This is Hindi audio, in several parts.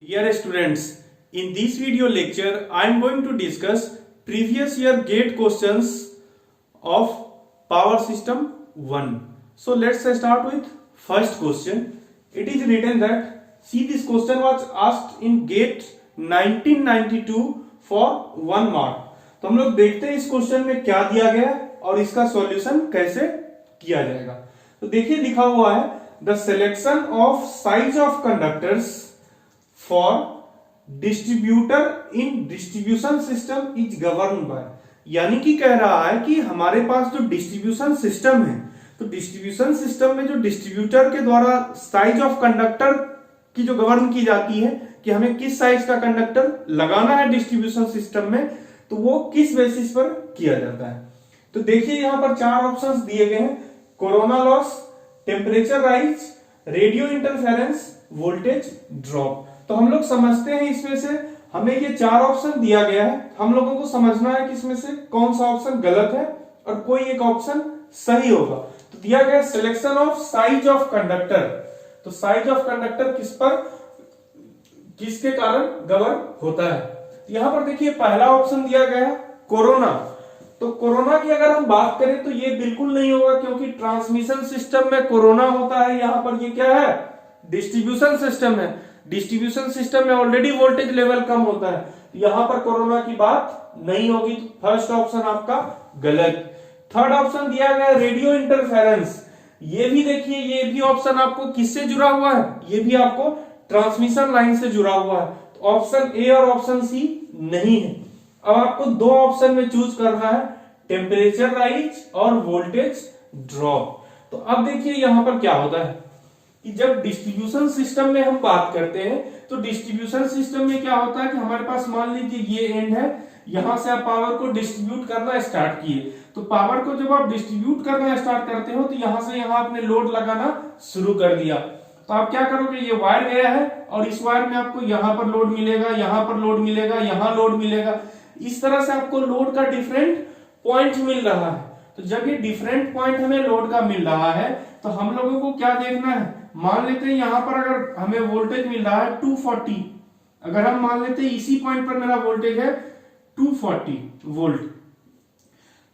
Dear students, in this video lecture, I am going to discuss previous year GATE questions of Power System 1. So let's start with first question. It is written that, see, this question was asked in GATE 1992 for 1 mark. तो हम लोग देखते हैं इस क्वेश्चन में क्या दिया गया है और इसका सॉल्यूशन कैसे किया जाएगा। तो देखिए लिखा हुआ है the selection of size of conductors for distributor in distribution system is govern by, यानी कि कह रहा है कि हमारे पास जो डिस्ट्रीब्यूशन सिस्टम है, तो डिस्ट्रीब्यूशन सिस्टम में जो डिस्ट्रीब्यूटर के द्वारा साइज ऑफ कंडक्टर की जो गवर्न की जाती है कि हमें किस साइज का कंडक्टर लगाना है डिस्ट्रीब्यूशन सिस्टम में, तो वो किस बेसिस पर किया जाता है। तो देखिए यहां पर 4 ऑप्शंस दिए गए हैं, corona loss, temperature rise, radio interference, voltage drop. तो हम लोग समझते हैं इसमें से हमें ये 4 ऑप्शन दिया गया है, हम लोगों को समझना है कि इसमें से कौन सा ऑप्शन गलत है और कोई एक ऑप्शन सही होगा। तो दिया गया selection of size of conductor, तो साइज ऑफ कंडक्टर किसके कारण गवर्न होता है। तो यहां पर देखिए पहला ऑप्शन दिया गया है कोरोना। तो कोरोना की अगर हम बात करें तो ये बिल्कुल नहीं होगा, क्योंकि ट्रांसमिशन सिस्टम में कोरोना होता है, यहां पर ये क्या है, डिस्ट्रीब्यूशन सिस्टम है। डिस्ट्रीब्यूशन सिस्टम में ऑलरेडी वोल्टेज लेवल कम होता है, तो यहां पर कोरोना की बात नहीं होगी। तो फर्स्ट ऑप्शन आपका गलत। थर्ड ऑप्शन दिया गया रेडियो इंटरफेरेंस, ये भी देखिए ये भी ऑप्शन आपको किससे जुड़ा हुआ है, ये भी आपको ट्रांसमिशन लाइन से जुड़ा हुआ है। तो ऑप्शन ए और ऑप्शन सी नहीं है। अब आपको 2 ऑप्शन में चूज करना है, टेम्परेचर राइज और वोल्टेज ड्रॉप। तो अब देखिए यहां पर क्या होता है कि जब डिस्ट्रीब्यूशन सिस्टम में हम बात करते हैं, तो डिस्ट्रीब्यूशन सिस्टम में क्या होता है कि हमारे पास मान लीजिए ये एंड है, यहां से आप पावर को डिस्ट्रीब्यूट करना स्टार्ट किए। तो पावर को जब आप डिस्ट्रीब्यूट करना स्टार्ट करते हो तो यहां से यहां आपने लोड लगाना शुरू कर दिया। तो आप क्या करोगे, ये वायर गया है और इस वायर में आपको यहां पर लोड मिलेगा, यहां पर लोड मिलेगा, यहां लोड मिलेगा, इस तरह से आपको लोड का डिफरेंट पॉइंट मिल रहा है। तो जब ये डिफरेंट पॉइंट हमें लोड का मिल रहा है तो हम लोगों को क्या देखना है, मान लेते हैं यहां पर अगर हमें वोल्टेज मिल रहा है 240, अगर हम मान लेते हैं इसी पॉइंट पर मेरा वोल्टेज है 240 वोल्ट।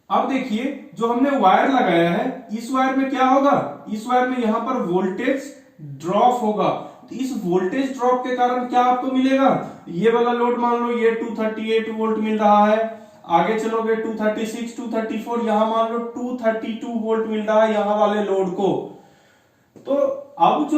अब देखिए जो हमने वायर लगाया है, इस वायर में क्या होगा, इस वायर में यहां पर वोल्टेज ड्रॉप होगा। तो इस वोल्टेज ड्रॉप के कारण क्या आपको मिलेगा, ये वाला लोड मान लो ये 238 वोल्ट मिल रहा है, आगे चलोगे 236, 234, यहां मान लो 232 वोल्ट मिल रहा है यहां वाले लोड को। तो अब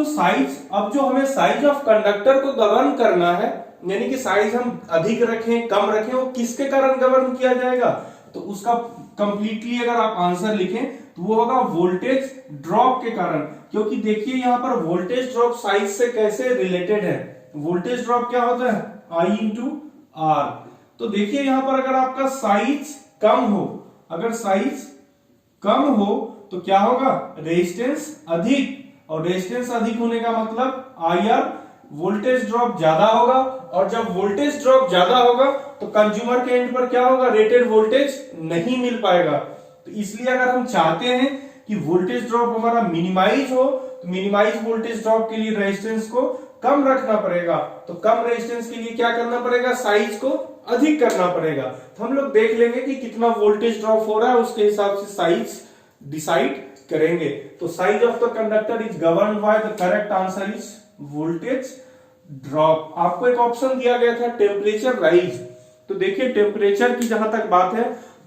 जो हमें साइज ऑफ कंडक्टर को गवर्न करना है, यानी कि साइज हम अधिक रखें कम रखें, वो किसके कारण गवर्न किया जाएगा, तो उसका कंप्लीटली अगर आप आंसर लिखें तो वो होगा वोल्टेज ड्रॉप के कारण। क्योंकि देखिए यहां पर वोल्टेज ड्रॉप साइज से कैसे रिलेटेड है, वोल्टेज ड्रॉप क्या होता है, I इंटू आर। तो देखिए यहां पर अगर आपका साइज कम हो, अगर साइज कम हो तो क्या होगा, रेजिस्टेंस अधिक, और रेजिस्टेंस अधिक होने का मतलब IR, वोल्टेज ड्रॉप ज्यादा होगा, और जब वोल्टेज ड्रॉप ज्यादा होगा तो कंज्यूमर के एंड पर क्या होगा, रेटेड वोल्टेज नहीं मिल पाएगा। तो इसलिए अगर हम चाहते हैं कि वोल्टेज ड्रॉप हमारा मिनिमाइज हो, तो मिनिमाइज वोल्टेज ड्रॉप के लिए रेजिस्टेंस को कम रखना पड़ेगा। तो कम रेजिस्टेंस के लिए क्या करना पड़ेगा, साइज को अधिक करना पड़ेगा। तो हम लोग देख लेंगे कि कितना वोल्टेज ड्रॉप हो रहा है, उसके हिसाब से साइज डिसाइड करेंगे। तो size of the conductor is governed bye, the correct answer is voltage drop. आपको एक ऑप्शन दिया गया था टेम्परेचर राइज। तो देखिए टेम्परेचर की जहां तक बात है,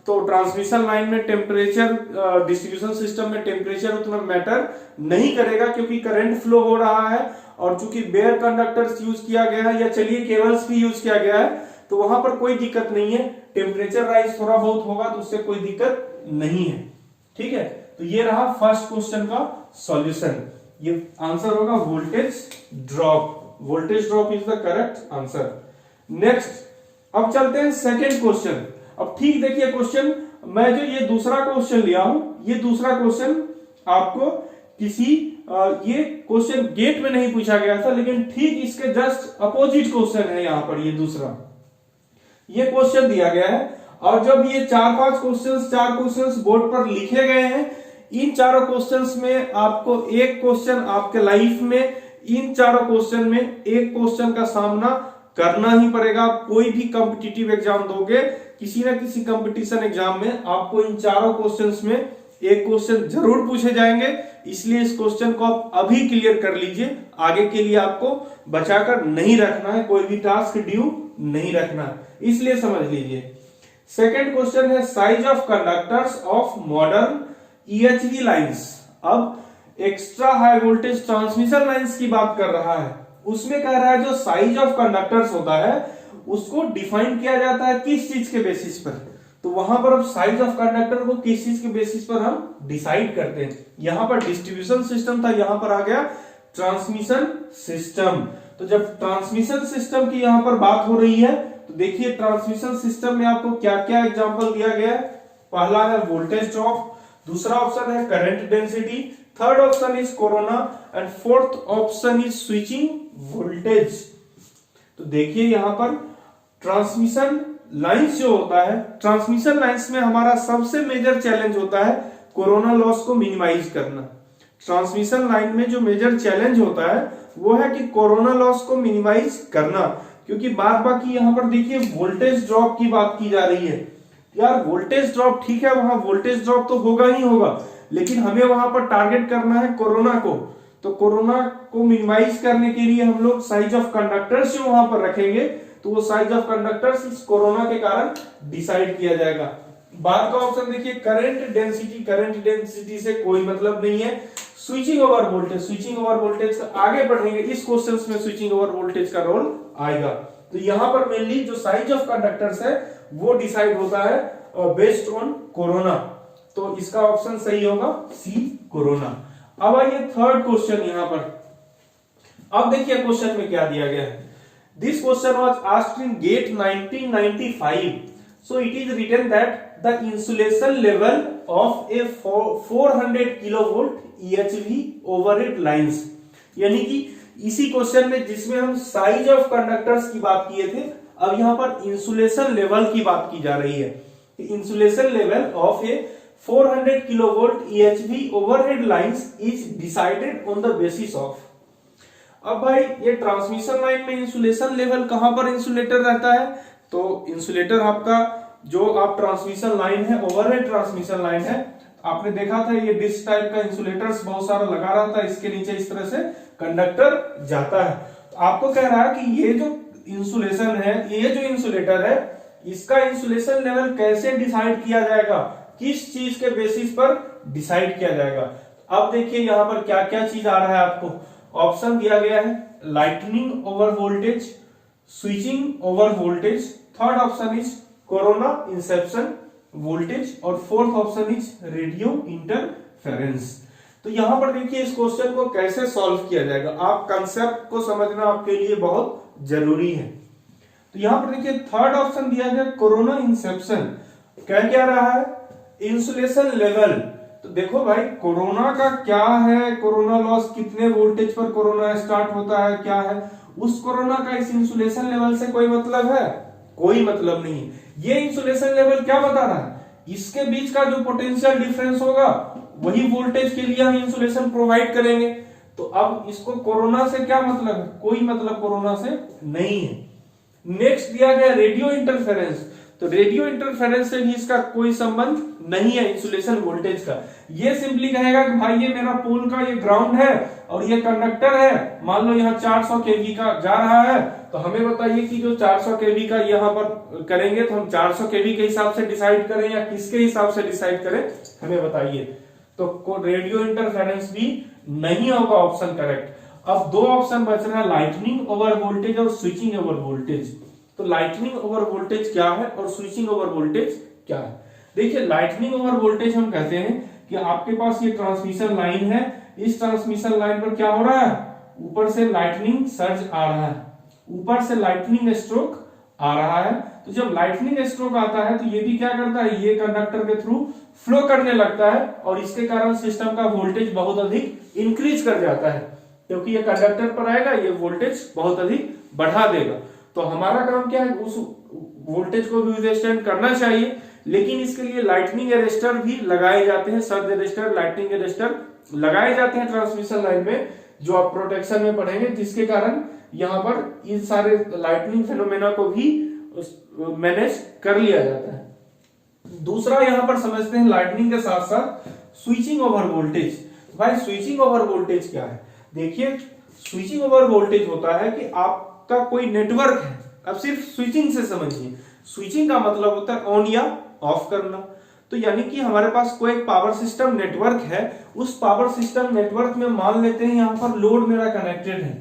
तो ट्रांसमिशन लाइन में टेम्परेचर, डिस्ट्रीब्यूशन सिस्टम में टेम्परेचर उतना मैटर नहीं करेगा, क्योंकि करंट फ्लो हो रहा है, और चूंकि बेयर कंडक्टर्स यूज किया गया है, या चलिए केबल्स भी यूज किया गया है, तो वहां पर कोई दिक्कत नहीं है। टेम्परेचर राइज थोड़ा बहुत होगा तो उससे कोई दिक्कत नहीं है, ठीक है। तो ये रहा फर्स्ट क्वेश्चन का सॉल्यूशन, ये आंसर होगा voltage drop. Voltage drop is the correct answer. Next अब चलते हैं सेकेंड क्वेश्चन। अब ठीक देखिए क्वेश्चन, मैं जो ये दूसरा क्वेश्चन लिया हूं, ये दूसरा क्वेश्चन आपको ये क्वेश्चन गेट में नहीं पूछा गया था, लेकिन ठीक इसके जस्ट अपोजिट क्वेश्चन है यहां पर, ये दूसरा ये क्वेश्चन दिया गया है। और जब ये 4 क्वेश्चंस बोर्ड पर लिखे गए हैं, इन चारों क्वेश्चंस में आपको एक क्वेश्चन आपके लाइफ में इन चारों क्वेश्चन में एक क्वेश्चन का सामना करना ही पड़ेगा। आप कोई भी कॉम्पिटिटिव एग्जाम दोगे, किसी ना किसी कंपटीशन एग्जाम में आपको इन चारों क्वेश्चंस में एक क्वेश्चन जरूर पूछे जाएंगे। इसलिए इस क्वेश्चन को आप अभी क्लियर कर लीजिए, आगे के लिए आपको बचाकर नहीं रखना है, कोई भी टास्क ड्यू नहीं रखना है, इसलिए समझ लीजिए। सेकेंड क्वेश्चन है size of conductors of modern EHV lines. अब extra high voltage transmission lines की बात कर रहा है, उसमें कह रहा है जो साइज ऑफ कंडक्टर्स होता है उसको डिफाइन किया जाता है किस चीज के बेसिस पर। तो वहां पर अब साइज ऑफ कंडक्टर को किस चीज के बेसिस पर हम डिसाइड करते हैं। यहां पर डिस्ट्रीब्यूशन सिस्टम था, यहां पर आ गया ट्रांसमिशन सिस्टम। तो जब ट्रांसमिशन सिस्टम की यहां पर बात हो रही है तो देखिए ट्रांसमिशन सिस्टम में आपको क्या क्या एग्जांपल दिया गया है। पहला है वोल्टेज ड्रॉप, दूसरा ऑप्शन है current density, third option is corona and fourth option is switching voltage. तो देखिए यहां पर ट्रांसमिशन लाइंस जो होता है, ट्रांसमिशन लाइंस में हमारा सबसे मेजर चैलेंज होता है कोरोना लॉस को मिनिमाइज करना। ट्रांसमिशन लाइन में जो मेजर चैलेंज होता है वो है कि कोरोना लॉस को मिनिमाइज करना, क्योंकि बाद बाकी यहां पर देखिए वोल्टेज ड्रॉप की बात की जा रही है। यार वोल्टेज ड्रॉप ठीक है, वहां वोल्टेज ड्रॉप तो होगा ही होगा, लेकिन हमें वहां पर टारगेट करना है कोरोना को। तो कोरोना को मिनिमाइज करने के लिए हम लोग साइज ऑफ कंडक्टर्स जो वहां पर रखेंगे, तो वो साइज ऑफ कंडक्टर्स इस कोरोना के कारण डिसाइड किया जाएगा। बाद का ऑप्शन देखिए करंट डेंसिटी, करंट डेंसिटी से कोई मतलब नहीं है। Switching over voltage, switching over voltage का आगे बढ़ेंगे, इस क्वेश्चंस में स्विचिंग ओवर वोल्टेज का रोल आएगा। तो यहां पर मेनली जो साइज ऑफ कंडक्टर्स है वो डिसाइड होता है बेस्ड ऑन कोरोना। तो इसका ऑप्शन सही होगा सी कोरोना। अब आइए थर्ड क्वेश्चन यहां पर। अब देखिए क्वेश्चन में क्या दिया गया है। This question was asked in GATE 1995. So it is written that the insulation level of a 400 kilovolt EHV overhead lines, यानी कि इसी क्वेश्चन में जिसमें हम साइज ऑफ कंडक्टर्स की बात किए थे, अब यहां पर इंसुलेशन लेवल की बात की जा रही है। Insulation level of a 400 kilovolt EHV overhead lines is decided on the basis of। अब भाई ये ट्रांसमिशन लाइन में इंसुलेशन लेवल कहां पर इंसुलेटर रहता है, तो इंसुलेटर आपका जो आप ट्रांसमिशन लाइन है, ओवरहेड ट्रांसमिशन लाइन है, आपने देखा था ये डिस्क टाइप का इंसुलेटर्स बहुत सारा लगा रहा था, इसके नीचे इस तरह से कंडक्टर जाता है। तो आपको कह रहा है कि ये जो इंसुलेशन है, ये जो इंसुलेटर है, इसका इंसुलेशन लेवल कैसे डिसाइड किया जाएगा, किस चीज के बेसिस पर डिसाइड किया जाएगा। अब देखिए यहां पर क्या क्या चीज आ रहा है आपको। ऑप्शन दिया गया है lightning over voltage, switching over voltage, third option is corona inception voltage और fourth option is radio interference. तो यहां पर देखिए इस क्वेश्चन को कैसे सॉल्व किया जाएगा, आप कंसेप्ट को समझना आपके लिए बहुत जरूरी है। तो यहां पर देखिए थर्ड ऑप्शन दिया गया कोरोना इंसेप्शन। क्या रहा है, इंसुलेशन लेवल। तो देखो भाई कोरोना का क्या है, कोरोना लॉस कितने वोल्टेज पर कोरोना स्टार्ट होता है, क्या है, उस कोरोना का इस इंसुलेशन लेवल से कोई मतलब है, कोई मतलब नहीं। ये इंसुलेशन लेवल क्या बता रहा है, इसके बीच का जो पोटेंशियल डिफरेंस होगा वही वोल्टेज के लिए हम इंसुलेशन प्रोवाइड करेंगे। तो अब इसको कोरोना से क्या मतलब है, कोई मतलब कोरोना से नहीं है। नेक्स्ट दिया गया रेडियो इंटरफेरेंस। तो रेडियो इंटरफेरेंस से भी इसका कोई संबंध नहीं है इंसुलेशन वोल्टेज का। ये सिंपली कहेगा कि भाई ये मेरा पोल का ये ग्राउंड है और ये कंडक्टर है, मान लो यहाँ 400 केवी का जा रहा है, तो हमें बताइए कि जो 400 केवी का यहाँ पर करेंगे तो हम 400 केवी के हिसाब से डिसाइड करें या किसके हिसाब से डिसाइड करें, हमें बताइए। तो रेडियो इंटरफेरेंस भी नहीं होगा ऑप्शन करेक्ट। अब दो ऑप्शन बच रहा है लाइटनिंग ओवर वोल्टेज और स्विचिंग ओवर वोल्टेज। तो लाइटनिंग ओवर वोल्टेज क्या है और स्विचिंग ओवर वोल्टेज क्या है। देखिए लाइटनिंग ओवर वोल्टेज हम कहते हैं कि आपके पास ये ट्रांसमिशन लाइन है, इस ट्रांसमिशन लाइन पर क्या हो रहा है, ऊपर से लाइटनिंग सर्ज आ रहा है, ऊपर से लाइटनिंग स्ट्रोक आ रहा है। तो जब लाइटनिंग स्ट्रोक आता है तो ये भी क्या करता है, ये कंडक्टर के थ्रू फ्लो करने लगता है और इसके कारण सिस्टम का वोल्टेज बहुत अधिक इंक्रीज कर जाता है, क्योंकि ये कंडक्टर पर आएगा, ये वोल्टेज बहुत अधिक बढ़ा देगा। तो हमारा काम क्या है, उस वोल्टेज को भी विथस्टैंड करना चाहिए, लेकिन इसके लिए लाइटनिंग अरेस्टर भी लगाए जाते हैं, सर्ज अरेस्टर, लाइटनिंग अरेस्टर लगाए जाते हैं ट्रांसमिशन लाइन में, जो आप प्रोटेक्शन में पढ़ेंगे, जिसके कारण यहाँ पर इन सारे लाइटनिंग फेनोमेना को भी मैनेज कर लिया जाता है। दूसरा यहाँ पर समझते हैं लाइटनिंग के साथ साथ स्विचिंग ओवर वोल्टेज। भाई स्विचिंग ओवर वोल्टेज क्या है? देखिए स्विचिंग ओवर वोल्टेज होता है कि आपका कोई नेटवर्क है, अब सिर्फ स्विचिंग से समझिए। स्विचिंग का मतलब होता है ऑन या ऑफ करना। तो यानी कि हमारे पास कोई पावर सिस्टम नेटवर्क है, उस पावर सिस्टम नेटवर्क में मान लेते हैं यहाँ पर लोड मेरा कनेक्टेड है।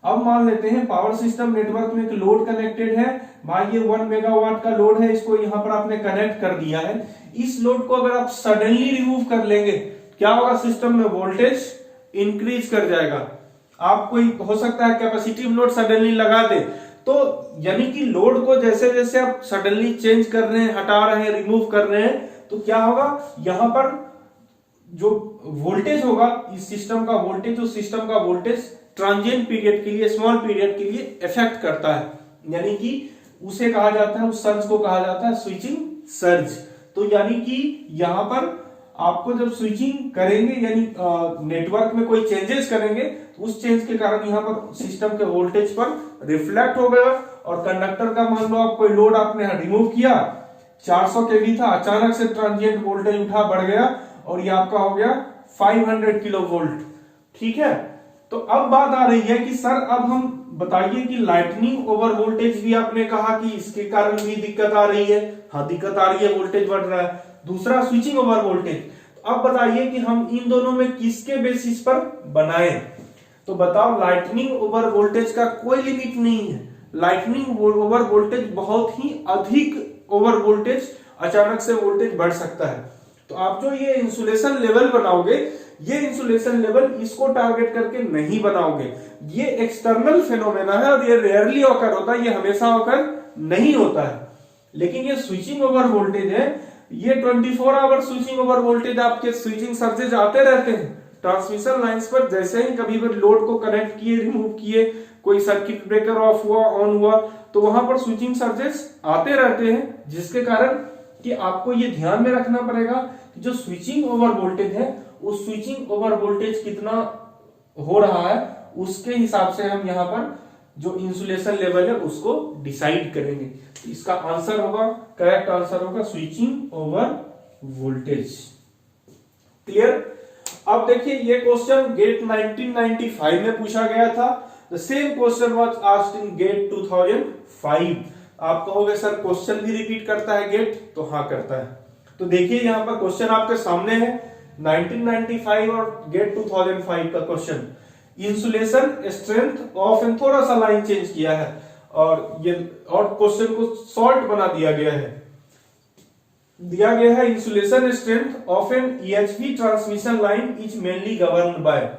अब मान लेते हैं पावर सिस्टम नेटवर्क में एक लोड कनेक्टेड है, भाई ये 1 मेगावाट का लोड है, इसको यहाँ पर आपने कनेक्ट कर दिया है। इस लोड को अगर आप सडनली रिमूव कर लेंगे, क्या होगा? सिस्टम में वोल्टेज इंक्रीज कर जाएगा। आप कोई हो सकता है कैपेसिटिव लोड सडनली लगा दे, तो यानी कि लोड को जैसे जैसे आप सडनली चेंज कर रहे हैं, हटा रहे हैं, रिमूव कर रहे हैं, तो क्या होगा? यहां पर जो वोल्टेज होगा इस सिस्टम का वोल्टेज, उस सिस्टम का वोल्टेज ट्रांजिएंट पीरियड के लिए, स्मॉल पीरियड के लिए इफेक्ट करता है। यानी कि उसे कहा जाता है, उस सर्ज को कहा जाता है स्विचिंग सर्ज। तो यानी कि यहां पर आपको जब स्विचिंग करेंगे यानी नेटवर्क में कोई चेंजेस करेंगे, तो उस चेंज के कारण यहाँ पर सिस्टम के वोल्टेज पर रिफ्लेक्ट हो गया। और कंडक्टर का मान लो आप कोई लोड आपने रिमूव किया, 400 केवी था, अचानक से ट्रांजिएंट वोल्टेज उठा बढ़ गया और ये आपका हो गया 500 किलो वोल्ट। ठीक है, तो अब बात आ रही है कि सर अब हम बताइए कि लाइटनिंग ओवर वोल्टेज भी आपने कहा कि इसके कारण भी दिक्कत आ रही है। हाँ दिक्कत आ रही है, वोल्टेज बढ़ रहा है। दूसरा स्विचिंग ओवर वोल्टेज, अब बताइए कि हम इन दोनों में किसके बेसिस पर बनाएं? तो बताओ, लाइटनिंग ओवर वोल्टेज का कोई लिमिट नहीं है। लाइटनिंग ओवर वोल्टेज बहुत ही अधिक ओवर वोल्टेज, अचानक से वोल्टेज बढ़ सकता है। तो आप जो ये इंसुलेशन लेवल बनाओगे, ये इंसुलेशन लेवल इसको टारगेट करके नहीं बनाओगे। ये एक्सटर्नल फेनोमेना है और ये रेयरली ऑकर होता है, ये हमेशा ऑकर नहीं होता है। लेकिन ये स्विचिंग ओवर वोल्टेज है, ये 24 आवर स्विचिंग ओवर वोल्टेज, आपके स्विचिंग सर्जेज आते रहते हैं ट्रांसमिशन लाइंस पर। जैसे ही कभी भी लोड को कनेक्ट किए, रिमूव किए, कोई सर्किट ब्रेकर ऑफ हुआ, ऑन हुआ, तो वहां पर स्विचिंग सर्जेस आते रहते हैं। जिसके कारण कि आपको ये ध्यान में रखना पड़ेगा कि जो स्विचिंग ओवर वोल्टेज है, उस स्विचिंग ओवर वोल्टेज कितना हो रहा है, उसके हिसाब से हम यहाँ पर जो इंसुलेशन लेवल है उसको डिसाइड करेंगे। तो इसका आंसर होगा, करेक्ट आंसर होगा स्विचिंग ओवर वोल्टेज। क्लियर? अब देखिए ये क्वेश्चन गेट 1995 में पूछा गया था। The same question was asked in GATE 2005। आप कहोगे सर क्वेश्चन भी रिपीट करता है गेट? तो हाँ करता है। तो देखिए यहाँ पर क्वेश्चन आपके सामने है 1995 और गेट 2005 का question. Insulation strength of an, थोड़ा सा लाइन चेंज किया है और ये और क्वेश्चन को शॉर्ट बना दिया गया है। दिया गया है insulation strength of an EHV transmission line is mainly governed by.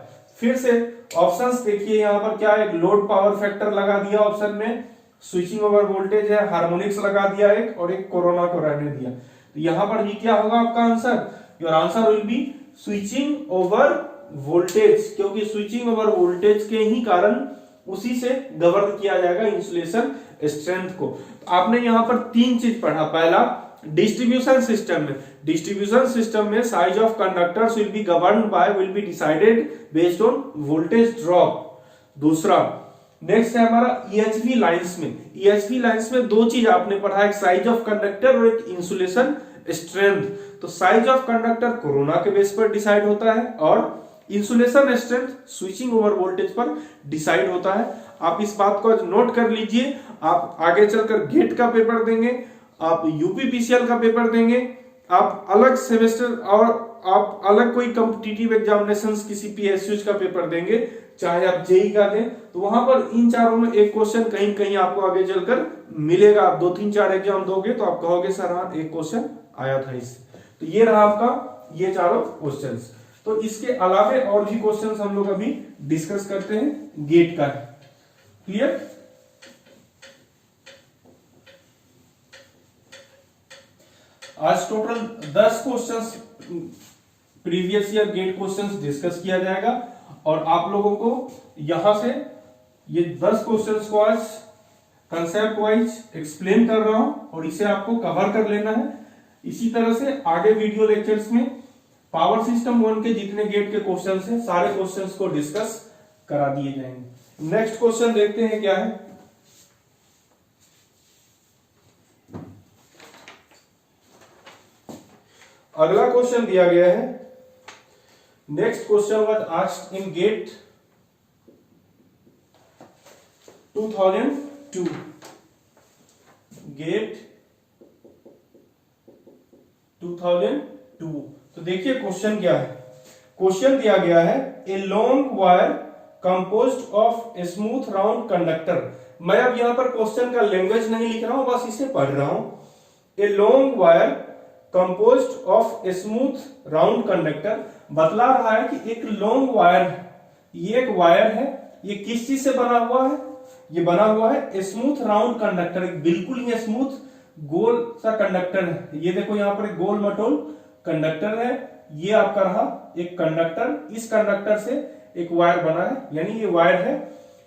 फिर से ऑप्शंस देखिए यहाँ पर क्या है, लोड पावर फैक्टर लगा दिया ऑप्शन में, स्विचिंग ओवर वोल्टेज है, हार्मोनिक्स लगा दिया एक, और एक कोरोना को रहने दिया। तो यहाँ पर भी क्या होगा आपका answer? Your answer will B switching over voltage, क्योंकि स्विचिंग ओवर वोल्टेज के ही कारण उसी से गवर्न किया जाएगा इंसुलेशन स्ट्रेंथ को। तो आपने यहाँ पर 3 चीज पढ़ा। पहला, डिस्ट्रीब्यूशन सिस्टम में size of conductors will be governed bye, will be decided based on voltage drop. दूसरा, नेक्स्ट है हमारा EHV लाइंस में। EHV लाइंस में 2 चीज आपने पढ़ा, एक साइज ऑफ कंडक्टर और एक इंसुलेशन स्ट्रेंथ। तो साइज ऑफ कंडक्टर कोरोना के बेस पर डिसाइड होता है और insulation strength switching over voltage पर डिसाइड होता है। आप इस बात को नोट कर लीजिए। आप आगे चलकर गेट का पेपर देंगे, आप यूपीपीसीएल का पेपर देंगे, आप अलग सेमेस्टर और आप अलग कोई कॉम्पिटिटिव एग्जामिनेशंस किसी PSUs का पेपर देंगे, चाहे आप जेई का दें, तो वहां पर इन चारों में एक क्वेश्चन कहीं कहीं आपको आगे चलकर मिलेगा। आप 2, 3, 4 एग्जाम दोगे तो आप कहोगे सर हाँ एक क्वेश्चन आया था इससे। तो ये रहा आपका ये चारों क्वेश्चंस। तो इसके अलावे और भी क्वेश्चंस हम लोग अभी डिस्कस करते हैं गेट का। क्लियर? आज total 10 questions previous year gate questions discuss किया जाएगा और आप लोगों को यहां से ये 10 क्वेश्चंस को आज कंसेप्ट वाइज एक्सप्लेन कर रहा हूं और इसे आपको कवर कर लेना है। इसी तरह से आगे वीडियो लेक्चर्स में पावर सिस्टम 1 के जितने गेट के क्वेश्चंस हैं सारे क्वेश्चंस को डिस्कस करा दिए जाएंगे। नेक्स्ट क्वेश्चन देखते हैं क्या है। अगला क्वेश्चन दिया गया है, next question was asked in GATE 2002, GATE 2002। तो देखिए क्वेश्चन क्या है। क्वेश्चन दिया गया है, a long wire composed of a smooth round conductor. मैं अब यहां पर क्वेश्चन का लैंग्वेज नहीं लिख रहा हूं, बस इसे पढ़ रहा हूं। A long wire composed of a smooth round conductor बतला रहा है कि एक लॉन्ग वायर है, ये एक वायर है, ये किस चीज से बना हुआ है, ये बना हुआ है ए स्मूथ राउंड कंडक्टर, बिल्कुल ये स्मूथ गोल सा कंडक्टर है। ये देखो यहां पर एक गोल मटोल कंडक्टर है, ये आपका रहा एक कंडक्टर, इस कंडक्टर से एक वायर बना है, यानी ये वायर है।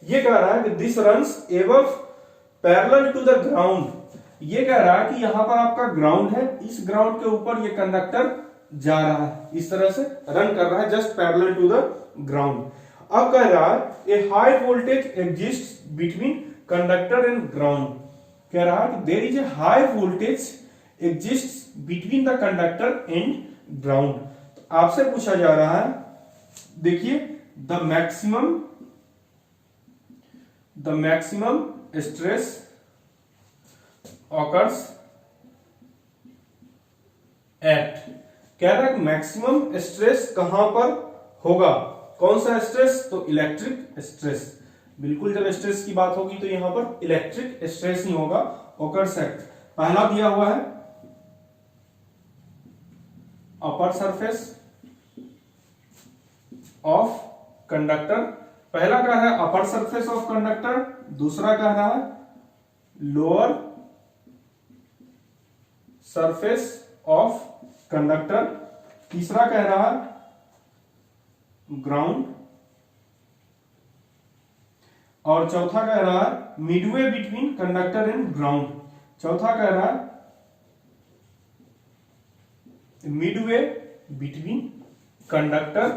ये कह रहा है कि this runs above parallel to the ground. ये कह रहा है कि यहां पर आपका ग्राउंड है, इस ग्राउंड के ऊपर ये कंडक्टर जा रहा है, इस तरह से रन कर रहा है just parallel to the ground. अब कह रहा है a high voltage exists between conductor and ground. कह रहा है कि there is a high voltage exists between the conductor and ground. आपसे पूछा जा रहा है, देखिए the maximum stress occurs at, कह रहा है कि मैक्सिमम स्ट्रेस कहां पर होगा, कौन सा स्ट्रेस, तो इलेक्ट्रिक स्ट्रेस। बिल्कुल जब स्ट्रेस की बात होगी तो यहां पर इलेक्ट्रिक स्ट्रेस ही होगा। occurs at पहला दिया हुआ है अपर सरफेस ऑफ कंडक्टर, पहला कह रहा है अपर सरफेस ऑफ कंडक्टर, दूसरा कह रहा है लोअर सरफेस ऑफ कंडक्टर, तीसरा कह रहा है ग्राउंड, और चौथा कह रहा है Midway between conductor and ground. चौथा कह रहा है Midway between conductor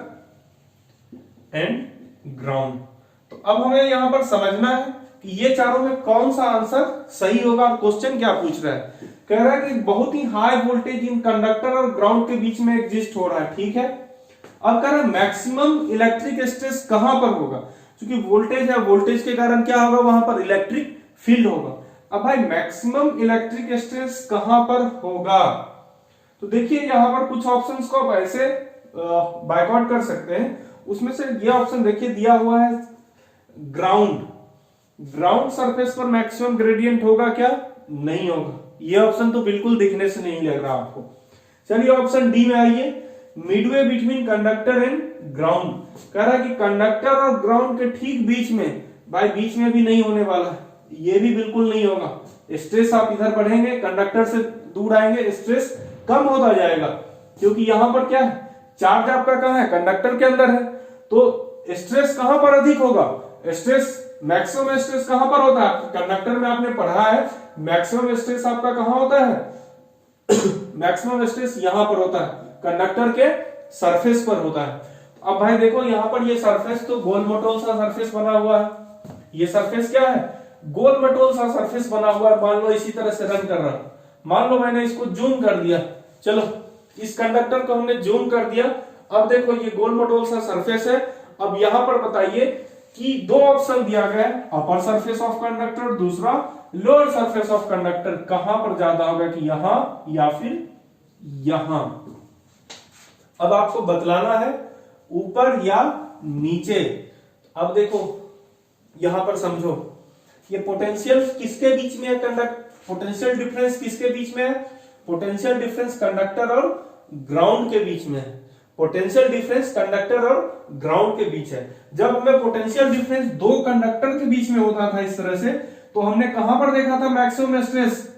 and ground. तो अब हमें यहां पर समझना है कि ये चारों में कौन सा आंसर सही होगा। क्वेश्चन क्या पूछ रहा है, कह रहा है कि बहुत ही हाई वोल्टेज इन कंडक्टर और ग्राउंड के बीच में एग्जिस्ट हो रहा है, ठीक है। अब कह रहा है मैक्सिमम इलेक्ट्रिक स्ट्रेस कहां पर होगा, क्योंकि वोल्टेज है, वोल्टेज के कारण क्या होगा, वहां पर इलेक्ट्रिक फील्ड होगा। अब भाई मैक्सिमम इलेक्ट्रिक स्ट्रेस कहां पर होगा, तो देखिए यहां पर कुछ ऑप्शंस को आप ऐसे बायकॉट कर सकते हैं। उसमें से ये ऑप्शन देखिए दिया हुआ है ग्राउंड सरफेस पर मैक्सिमम ग्रेडियंट होगा क्या, नहीं होगा। ये ऑप्शन तो बिल्कुल दिखने से नहीं लग रहा आपको। चलिए ऑप्शन डी में आइए, Midway between conductor and ground. कह रहा है कि कंडक्टर और ग्राउंड के ठीक बीच में, भाई बीच में भी नहीं होने वाला, ये भी बिल्कुल नहीं होगा। स्ट्रेस आप इधर बढ़ेंगे, कंडक्टर से दूर आएंगे, स्ट्रेस कम होता जाएगा, क्योंकि यहां पर क्या है, चार्ज आपका कहां है, कंडक्टर के अंदर है, तो स्ट्रेस कहां पर अधिक होगा, स्ट्रेस मैक्सिमम स्ट्रेस कहां पर होता है, कंडक्टर में आपने पढ़ा है मैक्सिमम स्ट्रेस आपका कहां होता है मैक्सिमम स्ट्रेस यहां पर होता है, कंडक्टर के सरफेस पर होता है। अब भाई देखो यहां पर ये सरफेस तो गोल मटोल सा सरफेस बना हुआ है, ये सरफेस क्या है, गोल मटोल सा सरफेस बना हुआ है। मान लो इसी तरह से रन कर रहा, मान लो मैंने इसको जूम कर दिया, चलो इस कंडक्टर को हमने जूम कर दिया। अब देखो ये गोल मटोल सा सरफेस है। अब यहां पर बताइए कि दो ऑप्शन दिया गया है, अपर सरफेस ऑफ कंडक्टर, दूसरा लोअर सरफेस ऑफ कंडक्टर, कहां पर ज्यादा होगा कि यहां या फिर यहां। अब आपको बतलाना है ऊपर या नीचे। अब देखो यहां पर समझो, ये पोटेंशियल किसके बीच में है, पोटेंशियल डिफरेंस किसके बीच में है, पोटेंशियल डिफरेंस कंडक्टर और ग्राउंड के बीच में है। पोटेंशियल डिफरेंस कंडक्टर और ग्राउंड के बीच है। जब हमें पोटेंशियल डिफरेंस दो कंडक्टर के बीच में होता था इस तरह से, तो हमने कहां पर देखा था मैक्सिमम स्ट्रेस,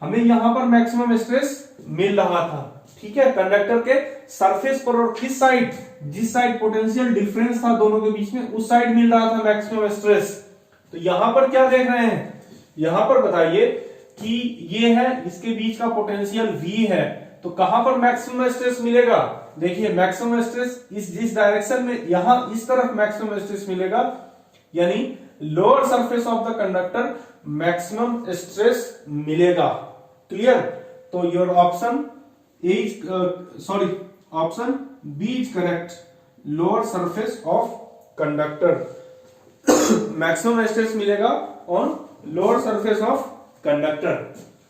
हमें यहां पर मैक्सिमम स्ट्रेस मिल रहा था, ठीक है, कंडक्टर के सरफेस पर, और किस साइड, जिस साइड पोटेंशियल डिफरेंस था दोनों के बीच में, उस साइड मिल रहा था मैक्सिमम स्ट्रेस। तो यहां पर क्या देख रहे हैं, यहां पर बताइए कि ये है, इसके बीच का पोटेंशियल V है, तो कहां पर मैक्सिमम स्ट्रेस मिलेगा? देखिए मैक्सिमम स्ट्रेस इस डायरेक्शन में, यहां इस तरफ मैक्सिमम स्ट्रेस मिलेगा, यानी lower surface of the conductor maximum stress मिलेगा। क्लियर? तो your option option B is correct, lower surface of conductor maximum stress मिलेगा on lower surface of conductor.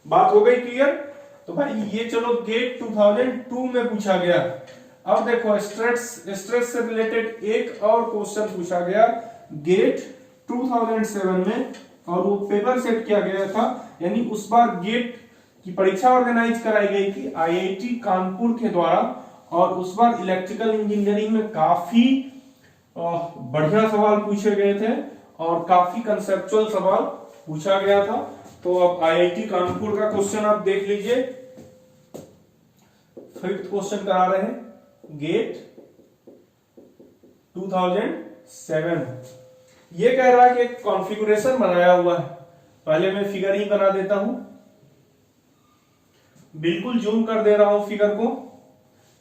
बात हो गई क्लियर? तो भाई ये चलो गेट 2002 में पूछा गया। अब देखो स्ट्रेस से रिलेटेड एक और क्वेश्चन पूछा गया गेट 2007 में, और वो पेपर सेट किया गया था, यानी उस बार गेट की परीक्षा ऑर्गेनाइज कराई गई थी आईआईटी कानपुर के द्वारा, और उस बार इलेक्ट्रिकल इंजीनियरिंग में काफी बढ़िया सवाल पूछे गए थे और काफी कंसेप्चुअल सवाल पूछा गया था। तो अब आईआईटी कानपुर का क्वेश्चन आप देख लीजिए, 5th क्वेश्चन करा रहे हैं गेट 2007। ये कह रहा है कि एक कॉन्फ़िगरेशन बनाया हुआ है, पहले मैं फिगर ही बना देता हूं, बिल्कुल जूम कर दे रहा हूं फिगर को,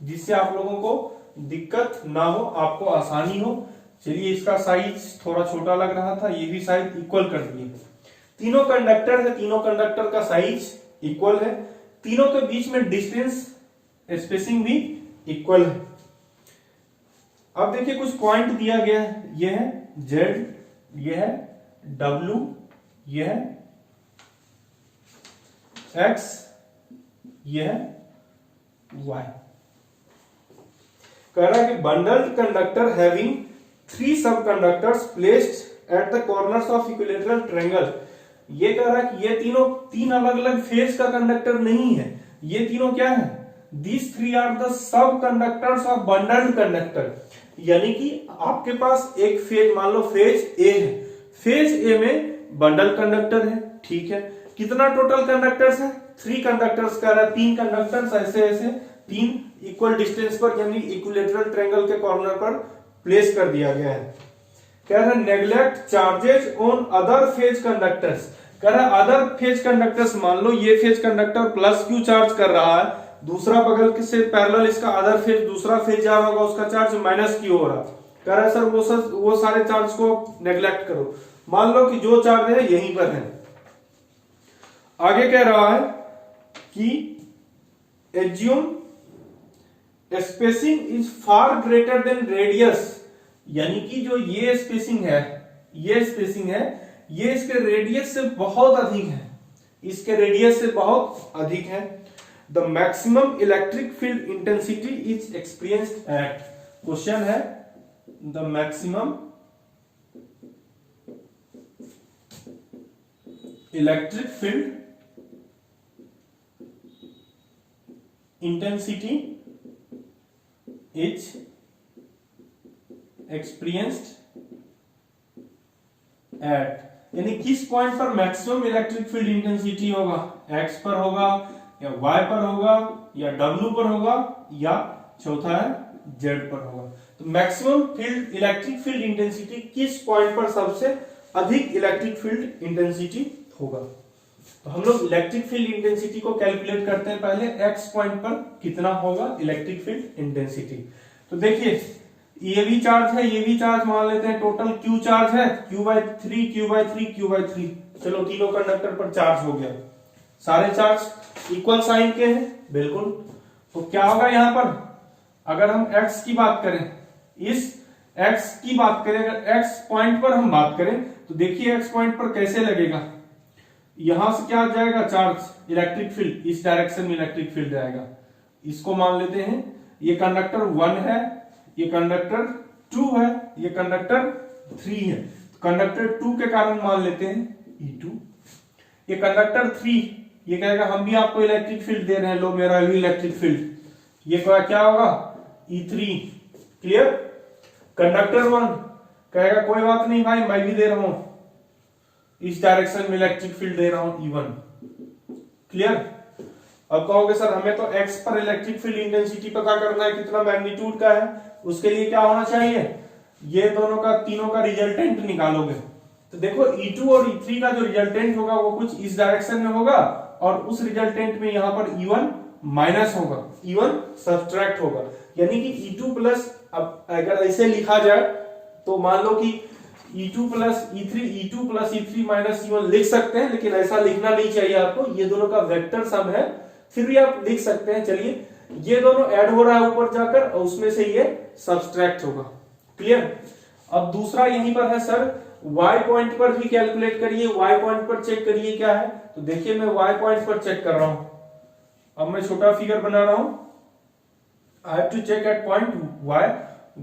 जिससे आप लोगों को दिक्कत ना हो, आपको आसानी हो। चलिए इसका साइज थोड़ा छोटा लग रहा था, ये भी साइज इक्वल कर दिए। तीनों कंडक्टर है, तीनों कंडक्टर का साइज इक्वल है, तीनों के बीच में डिस्टेंस स्पेसिंग भी इक्वल है। अब देखिए कुछ पॉइंट दिया गया है, यह है Z, यह है W, यह है X, यह है Y। कह रहा है कि बंडल्ड कंडक्टर हैविंग 3 सब conductors placed at the corners of equilateral triangle. ये कह रहा है कि ये तीनों 3 अलग अलग फेज का कंडक्टर नहीं है, ये तीनों क्या है? These 3 are the सब कंडक्टर्स ऑफ बंडल्ड कंडक्टर। यानी कि आपके पास एक फेज, मान लो फेज ए है, फेज ए में बंडल कंडक्टर है, ठीक है। कितना टोटल कंडक्टर्स है? 3 कंडक्टर्स कह रहा है, 3 कंडक्टर्स ऐसे ऐसे 3 इक्वल डिस्टेंस पर, यानी इक्विलेटरल ट्रायंगल के कॉर्नर पर प्लेस कर दिया गया है। कह रहा है neglect charges on other phase conductors. कह रहा है अदर फेज कंडक्टर्स, मान लो ये phase conductor plus Q charge कर रहा है, दूसरा बगल से पैरेलल इसका अदर फेज, दूसरा फेज जा रहा होगा, उसका चार्ज माइनस क्यू हो रहा। कह रहा है सर वो सारे चार्ज को नेग्लेक्ट करो, मान लो कि जो चार्ज है यहीं पर है। आगे कह रहा है कि assume spacing is far greater than radius, यानी कि जो ये स्पेसिंग है, ये इसके रेडियस से बहुत अधिक है, इसके रेडियस से बहुत अधिक है। The maximum electric field intensity is experienced at. Question है the maximum electric field intensity is experienced at, यानी किस पॉइंट पर मैक्सिमम इलेक्ट्रिक फील्ड इंटेंसिटी होगा? एक्स पर होगा या वाई पर होगा या डब्ल्यू पर होगा या चौथा है जेड पर होगा। तो maximum field electric field intensity किस पॉइंट पर सबसे अधिक इलेक्ट्रिक फील्ड इंटेंसिटी होगा? तो हम लोग इलेक्ट्रिक फील्ड इंटेंसिटी को कैलकुलेट करते हैं, पहले एक्स पॉइंट पर कितना होगा इलेक्ट्रिक फील्ड इंटेंसिटी। तो देखिए ये भी चार्ज है, ये भी चार्ज मान लेते हैं, टोटल क्यू चार्ज है, Q/3 Q/3 Q/3। चलो तीनों कंडक्टर पर चार्ज हो गया, सारे चार्ज इक्वल साइन के हैं, बिल्कुल। तो क्या होगा यहां पर, अगर हम x की बात करें, इस x की बात करें, अगर x पॉइंट पर हम बात करें, तो देखिए x पॉइंट पर कैसे लगेगा, यहां से क्या जाएगा चार्ज, इलेक्ट्रिक फील्ड, इस डायरेक्शन में इलेक्ट्रिक फील्ड जाएगा। इसको मान लेते हैं ये कंडक्टर 1 है, ये कंडक्टर 2 है, ये कंडक्टर 3 है। कंडक्टर 2 के कारण मान लेते हैं E2। ये कंडक्टर 3, ये कहेगा हम भी आपको इलेक्ट्रिक फील्ड दे रहे हैं, लो मेरा भी इलेक्ट्रिक फील्ड, ये क्या होगा E3। क्लियर? कंडक्टर 1 कहेगा कोई बात नहीं भाई, मैं भी दे रहा हूं, इस डायरेक्शन में इलेक्ट्रिक फील्ड दे रहा हूं E1। क्लियर? अब कहोगे सर हमें तो x पर इलेक्ट्रिक फील्ड इंटेंसिटी पता करना है, कितना मैग्नीट्यूड का है, उसके लिए क्या होना चाहिए, ये दोनों का, तीनों का रिजल्टेंट निकालोगे। तो देखो E2 और E3 का जो रिजल्टेंट होगा वो कुछ इस डायरेक्शन में होगा, और उस रिजल्टेंट में यहां पर E1 माइनस होगा, E1 सब्ट्रैक्ट होगा, यानी कि E2 प्लस, अब अगर ऐसे लिखा जाए तो मान लो कि E2 plus E3 minus E1 लिख सकते हैं, लेकिन ऐसा लिखना नहीं चाहिए आपको, ये दोनों का वेक्टर सम है, फिर भी आप लिख सकते हैं। चलिए ये दोनों ऐड हो रहा है ऊपर जाकर और उसमें से ये सब्ट्रैक्ट होगा। क्लियर। अब दूसरा यहीं पर है सर y पॉइंट पर भी कैलकुलेट करिए, y पॉइंट पर चेक करिए क्या है। तो देखिए मैं y पॉइंट पर चेक कर रहा हूं, अब मैं छोटा फिगर बना रहा हूं। I have to check at point y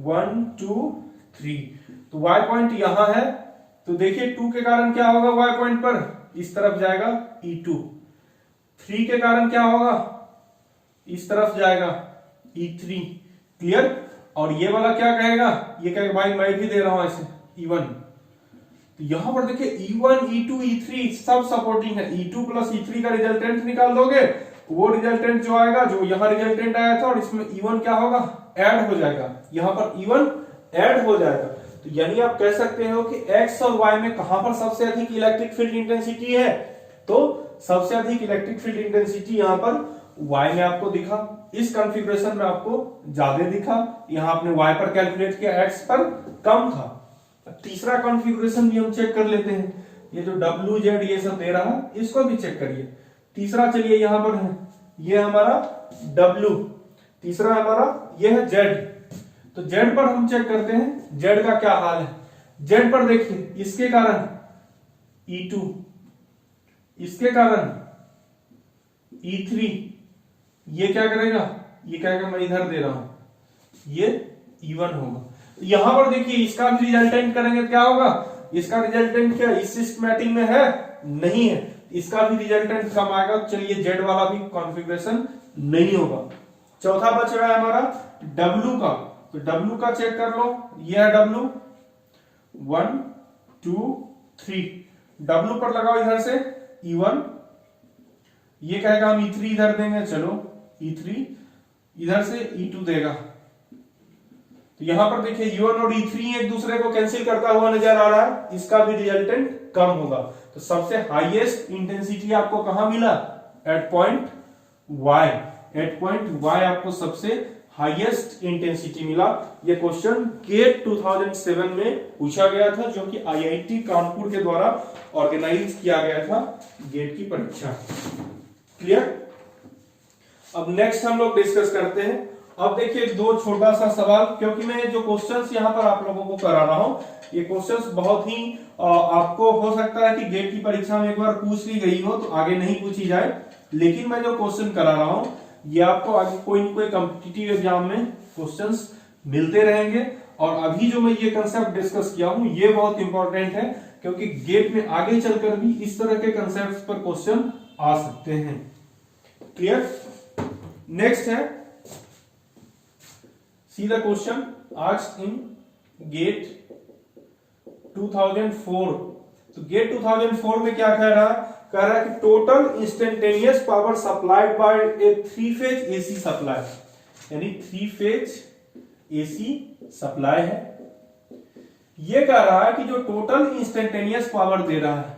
1 2 3, तो y पॉइंट यहां है, तो देखिए 2 के कारण क्या होगा, y पॉइंट पर इस तरफ जाएगा E2, 3 के कारण क्या होगा, इस तरफ जाएगा E3। क्लियर। और ये वाला क्या कहेगा, ये कहेगा भाई मैं भी दे रहा हूं ऐसे E1। तो यहां पर देखिए E1 E2 E3 सब सपोर्टिंग है, E2 प्लस E3 का रिजल्टेंट निकाल दोगे, वो रिजल्टेंट जो आएगा, जो यहां रिजल्टेंट आया था, और इसमें E1 क्या होगा, ऐड हो जाएगा, यहां पर E1 ऐड हो जाएगा। तो यानी आप कह सकते हो कि X और Y में कहां पर सबसे अधिक इलेक्ट्रिक फील्ड इंटेंसिटी है, तो सबसे अधिक इलेक्ट्रिक फील्ड इंटेंसिटी यहां पर Y में आपको दिखा, इस कॉन्फ़िगरेशन में आपको ज्यादा दिखा, यहां आपने Y पर कैलकुलेट किया, X पर कम था। तीसरा कॉन्फ़िगरेशन भी हम चेक कर लेते हैं, ये जो W Z ये सब दे रहा है, इसको भी चेक करिए। तीसरा चलिए यहां पर है, ये हमारा W, तीसरा हमारा ये है Z। तो Z पर हम चेक करते हैं Z का क्या हाल है। Z पर देखिए इसके कारण E2, इसके कारण E3, ये क्या करेगा, ये कहेगा मैं इधर दे रहा हूं, ये E1 होगा। यहां पर देखिए इसका भी रिजल्टेंट करेंगे, क्या होगा, इसका रिजल्टेंट क्या इस सिस्टमैटिक में है, नहीं है, इसका भी रिजल्टेंट कम आएगा। चलिए जेड वाला भी कॉन्फ़िगरेशन नहीं होगा। चौथा बच रहा है हमारा W का, तो W का चेक कर लो, ये है W 1 2 3, W पर लगाओ इधर से E1, ये कहेगा हम E3 इधर देंगे, चलो E3 इधर से E2 देगा। तो यहां पर देखिए E1 और E3 एक दूसरे को कैंसिल करता हुआ नजर आ रहा है, इसका भी रिजल्टेंट कम होगा। तो सबसे हाईएस्ट इंटेंसिटी आपको कहां मिला, at point Y, at point Y आपको सबसे हाईएस्ट इंटेंसिटी मिला। यह क्वेश्चन गेट 2007 में पूछा गया था, जो कि IIT कानपुर के द्वारा ऑर्गेनाइज किया गया था गेट की परीक्षा। क्लियर। अब नेक्स्ट हम लोग डिस्कस करते हैं। अब देखिए दो छोटा सा सवाल, क्योंकि मैं जो क्वेश्चंस यहां पर आप लोगों को करा रहा हूं, ये क्वेश्चंस बहुत ही आपको हो सकता है कि गेट की परीक्षा में एक बार पूछ ली गई हो तो आगे नहीं पूछी जाए, लेकिन मैं जो क्वेश्चन करा रहा हूं ये आपको आगे कोई न कोई कॉम्पिटिटिव एग्जाम में क्वेश्चंस मिलते रहेंगे। और अभी जो मैं ये कंसेप्ट डिस्कस किया हूं ये बहुत इंपॉर्टेंट है, क्योंकि गेट में आगे चलकर भी इस तरह के कंसेप्ट पर क्वेश्चन आ सकते हैं। क्लियर। नेक्स्ट है see the question asked in GATE 2004। तो गेट 2004 में क्या कह रहा है कि total instantaneous power supplied by A 3 phase AC supply, यानी 3 फेज एसी सप्लाई है। ये कह रहा है कि जो टोटल इंस्टेंटेनियस पावर दे रहा है,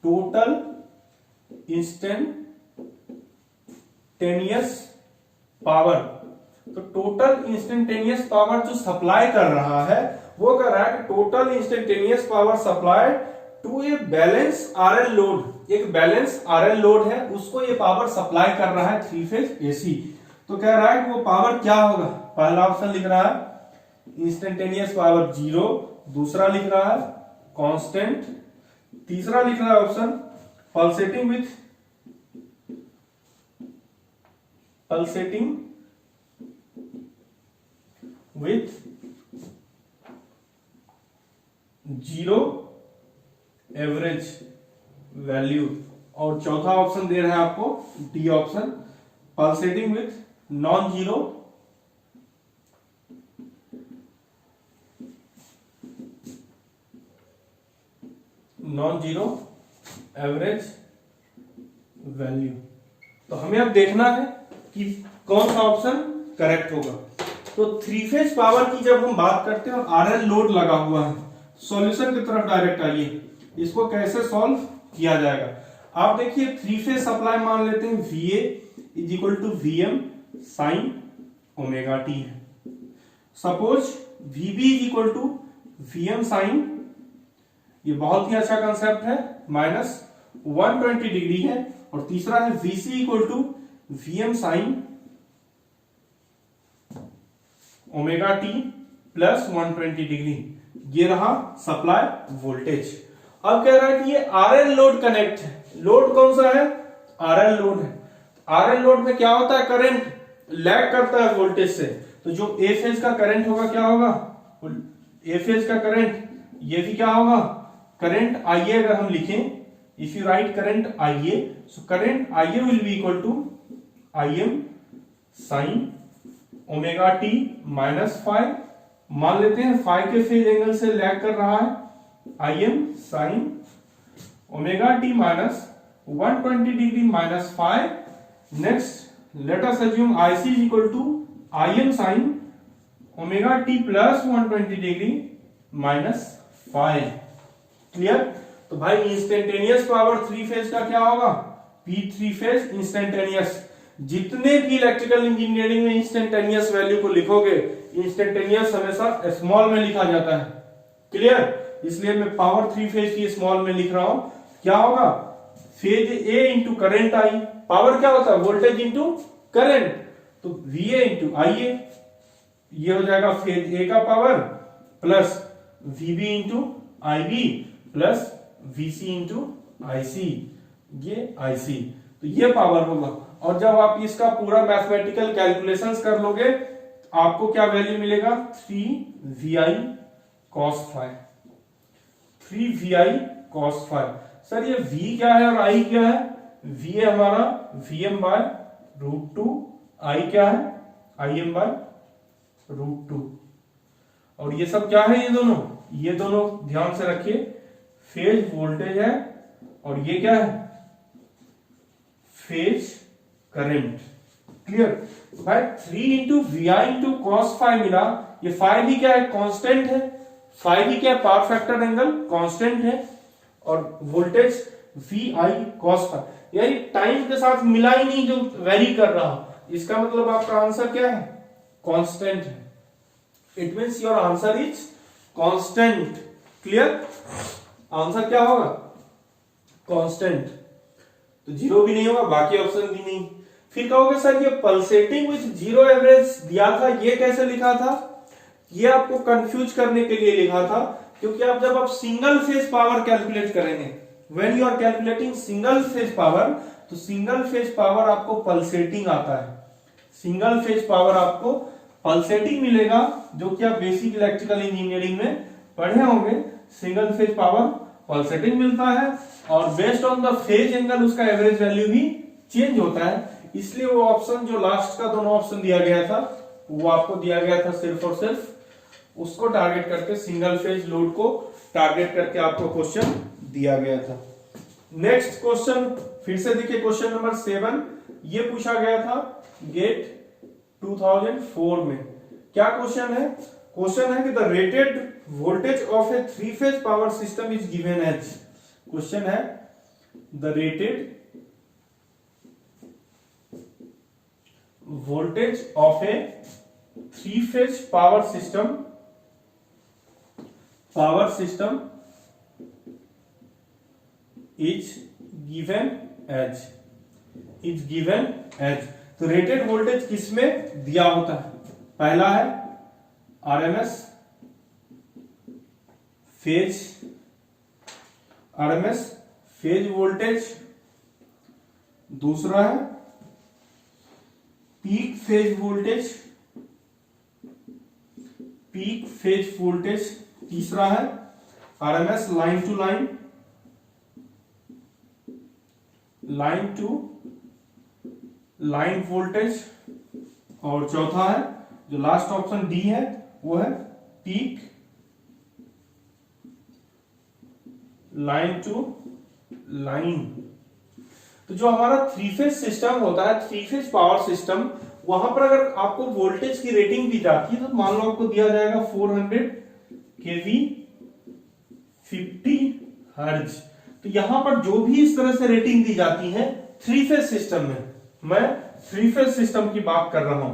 टोटल इंस्टेंटेनियस पावर, तो टोटल इंस्टेंटेनियस पावर जो सप्लाई कर रहा है वो कह रहा है कि total instantaneous power supply to a balance RL load, एक बैलेंस आरएल लोड है उसको ये पावर सप्लाई कर रहा है 3 फेज एसी। तो कह रहा है कि वो पावर क्या होगा, पहला ऑप्शन लिख रहा है इंस्टेंटेनियस पावर 0, दूसरा लिख रहा है कांस्टेंट, तीसरा लिख रहा है option pulsating with 0 average value, और चौथा ऑप्शन दे रहा है आपको D option pulsating with non zero average value. तो हमें अब देखना है कि कौन सा ऑप्शन करेक्ट होगा। तो 3 फेज पावर की जब हम बात करते हैं और आरएल लोड लगा हुआ है, सॉल्यूशन की तरफ डायरेक्ट आइए, इसको कैसे सॉल्व किया जाएगा। आप देखिए 3 फेज सप्लाई मान लेते हैं VA, is equal to Vm sine omega t है। Suppose Vb is equal to Vm sine, ये बहुत ही अच्छा कंसेप्ट है, माइनस 120 डिग्री है। और तीसरा है Vc equal to Vm sine omega t plus 120 degree. ये रहा सप्लाई वोल्टेज। अब कह रहा है कि ये आरएल लोड कनेक्ट है। लोड कौन सा है? आरएल लोड है। आरएल लोड में क्या होता है? करंट लैग करता है वोल्टेज से। तो जो ए फेज का करंट होगा क्या होगा? ए फेज का करंट, ये भी क्या होगा? करंट आईए अगर हम लिखें, if you write current IA, so current IA will be equal to Im sine omega t minus five, मान लेते हैं फाइव के फेज एंगल से लैग कर रहा है, Im sine omega t minus 120 degree minus 5। Next let us assume IC is equal to Im sine omega t plus 120 degree minus 5। Clear? तो भाई इंस्टेंटेनियस पावर थ्री फेज का क्या होगा? P3 phase instantaneous. जितने भी इलेक्ट्रिकल इंजीनियरिंग में इंस्टेंटेनियस वैल्यू को लिखोगे, इंस्टेंटेनियस हमेशा स्मॉल में लिखा जाता है। क्लियर? इसलिए मैं पावर थ्री फेज की स्मॉल में लिख रहा हूं। क्या होगा? Phase A into current I. Power क्या होता है? वोल्टेज इंटू करंट, तो VA इंटू IA, ये हो जाएगा फेज ए का power, plus VB into IB plus VC into IC, ये IC, तो ये पावर होगा। और जब आप इसका पूरा मैथमेटिकल कैलकुलेशंस कर लोगे, आपको क्या वैल्यू मिलेगा? 3VI cos 5, 3VI cos 5। Sir ये V क्या है और I क्या है? V है हमारा Vm by root two, I क्या है? Im by root two. और ये सब क्या है? ये दोनों ध्यान से रखिए, फेज वोल्टेज है और ये क्या है? Phase current. क्लियर? भाई 3 इंटू VI इंटू कॉस 5 मिला। ये 5 भी क्या है? कांस्टेंट है। 5 भी क्या है? पावर फैक्टर एंगल कांस्टेंट है। और वोल्टेज VI cos 5, यानी टाइम के साथ मिला ही नहीं, जो वेरी कर रहा हो। इसका मतलब आपका आंसर क्या है? कांस्टेंट है। It means your answer is constant. Clear? Answer क्या होगा? कांस्टेंट। तो जीरो भी नहीं होगा, बाकी ऑप्शन भी नहीं। फिर कहोगे सर ये पल्सेटिंग विथ जीरो एवरेज दिया था, ये कैसे लिखा था? ये आपको कंफ्यूज करने के लिए लिखा था, क्योंकि आप जब आप सिंगल फेज पावर कैलकुलेट करेंगे, when you are calculating single phase power, तो सिंगल फेज पावर आपको पल्सेटिंग आता है। सिंगल फेज पावर आपको पल्सेटिंग मिलेगा, जो कि आप बेसिक इलेक्ट्रिकल इंजीनियरिंग में पढ़े होंगे। सिंगल फेज पावर पल्सेटिंग मिलता है और based on the phase angle उसका एवरेज वैल्यू भी चेंज होता है। इसलिए वो ऑप्शन जो लास्ट का दोनों ऑप्शन दिया गया था, वो आपको दिया गया था सिर्फ और सिर्फ उसको टारगेट करके, सिंगल फेज लोड को टारगेट करके आपको क्वेश्चन दिया गया था। नेक्स्ट क्वेश्चन फिर से देखिए, क्वेश्चन नंबर 7। ये पूछा गया था गेट 2004 में। क्या क्वेश्चन है? क्वेश्चन है कि the rated voltage of a three phase power system is given as. Question है the rated voltage of a three phase power system is given as। तो रेटेड वोल्टेज किसमें दिया होता है? पहला है RMS फेज वोल्टेज, दूसरा है पीक फेज वोल्टेज, तीसरा है RMS line to line voltage, और चौथा है जो लास्ट ऑप्शन डी है, वो है पीक लाइन टू लाइन। तो जो हमारा थ्री फेज सिस्टम होता है, थ्री फेज पावर सिस्टम, वहां पर अगर आपको वोल्टेज की रेटिंग दी जाती है, तो मान लो आपको दिया जाएगा 400 kV 50 हर्ट्ज। तो यहां पर जो भी इस तरह से रेटिंग दी जाती है थ्री फेज सिस्टम में, मैं थ्री फेज सिस्टम की बात कर रहा हूं,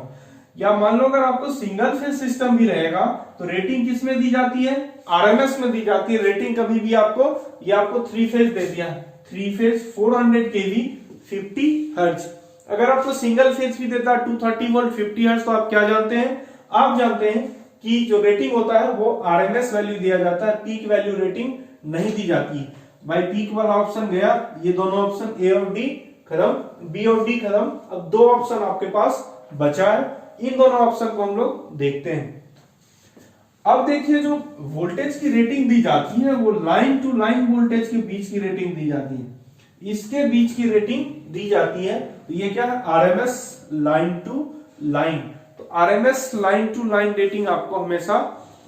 या मान लो अगर आपको सिंगल फेज सिस्टम भी रहेगा तो रेटिंग किस में दी जाती है, आरएमएस में दी जाती है रेटिंग कभी भी आपको। ये आपको थ्री फेज दे दिया, थ्री फेज 400 केवी 50 हर्ट्ज। अगर आपको सिंगल फेज भी देता है 230 वोल्ट 50 हर्ट्ज, तो आप क्या जानते हैं, आप जानते हैं कि जो रेटिंग होता है वो आरएमएस वैल्यू दिया जाता है, पीक वैल्यू रेटिंग नहीं दी जाती। भाई पीक वाला ऑप्शन गया, ये दोनों ऑप्शन ए और डी खत्म, बी और डी खत्म। अब दो ऑप्शन आपके पास बचा है, इन दोनों ऑप्शन को हम लोग देखते हैं। अब देखिए जो वोल्टेज की रेटिंग दी जाती है वो लाइन टू लाइन वोल्टेज के बीच की रेटिंग दी जाती है, इसके बीच की रेटिंग दी जाती है। तो ये क्या है, आरएमएस लाइन टू लाइन। तो RMS line to line rating आपको हमेशा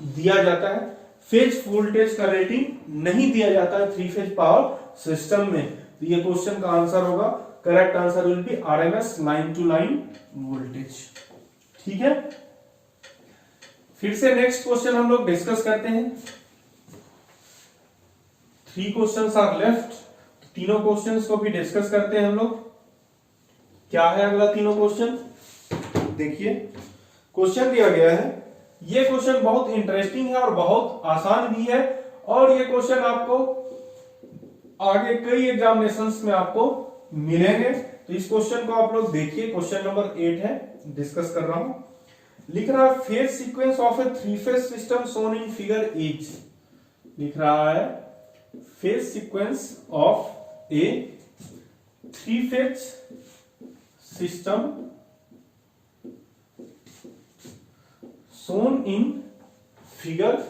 दिया जाता है, फेज वोल्टेज का रेटिंग नहीं दिया जाता है थ्री फेज पावर सिस्टम में। तो ये क्वेश्चन का आंसर होगा, correct answer will be RMS line to line voltage. ठीक है, फिर से नेक्स्ट क्वेश्चन हम लोग डिस्कस करते हैं। 3 क्वेश्चंस आर लेफ्ट, तीनों क्वेश्चंस को भी डिस्कस करते हैं हम लोग। क्या है अगला तीनों क्वेश्चन, देखिए क्वेश्चन दिया गया है। ये क्वेश्चन बहुत इंटरेस्टिंग है और बहुत आसान भी है, और ये क्वेश्चन आपको आगे कई एग्जामिनेशंस में आपको मिलेंगे। तो इस क्वेश्चन को आप लोग देखिए, क्वेश्चन नंबर 8 है, डिस्कस कर रहा हूं। लिख रहा है phase sequence of a three phase system shown in figure is. लिख रहा है phase sequence of a three phase system shown in figure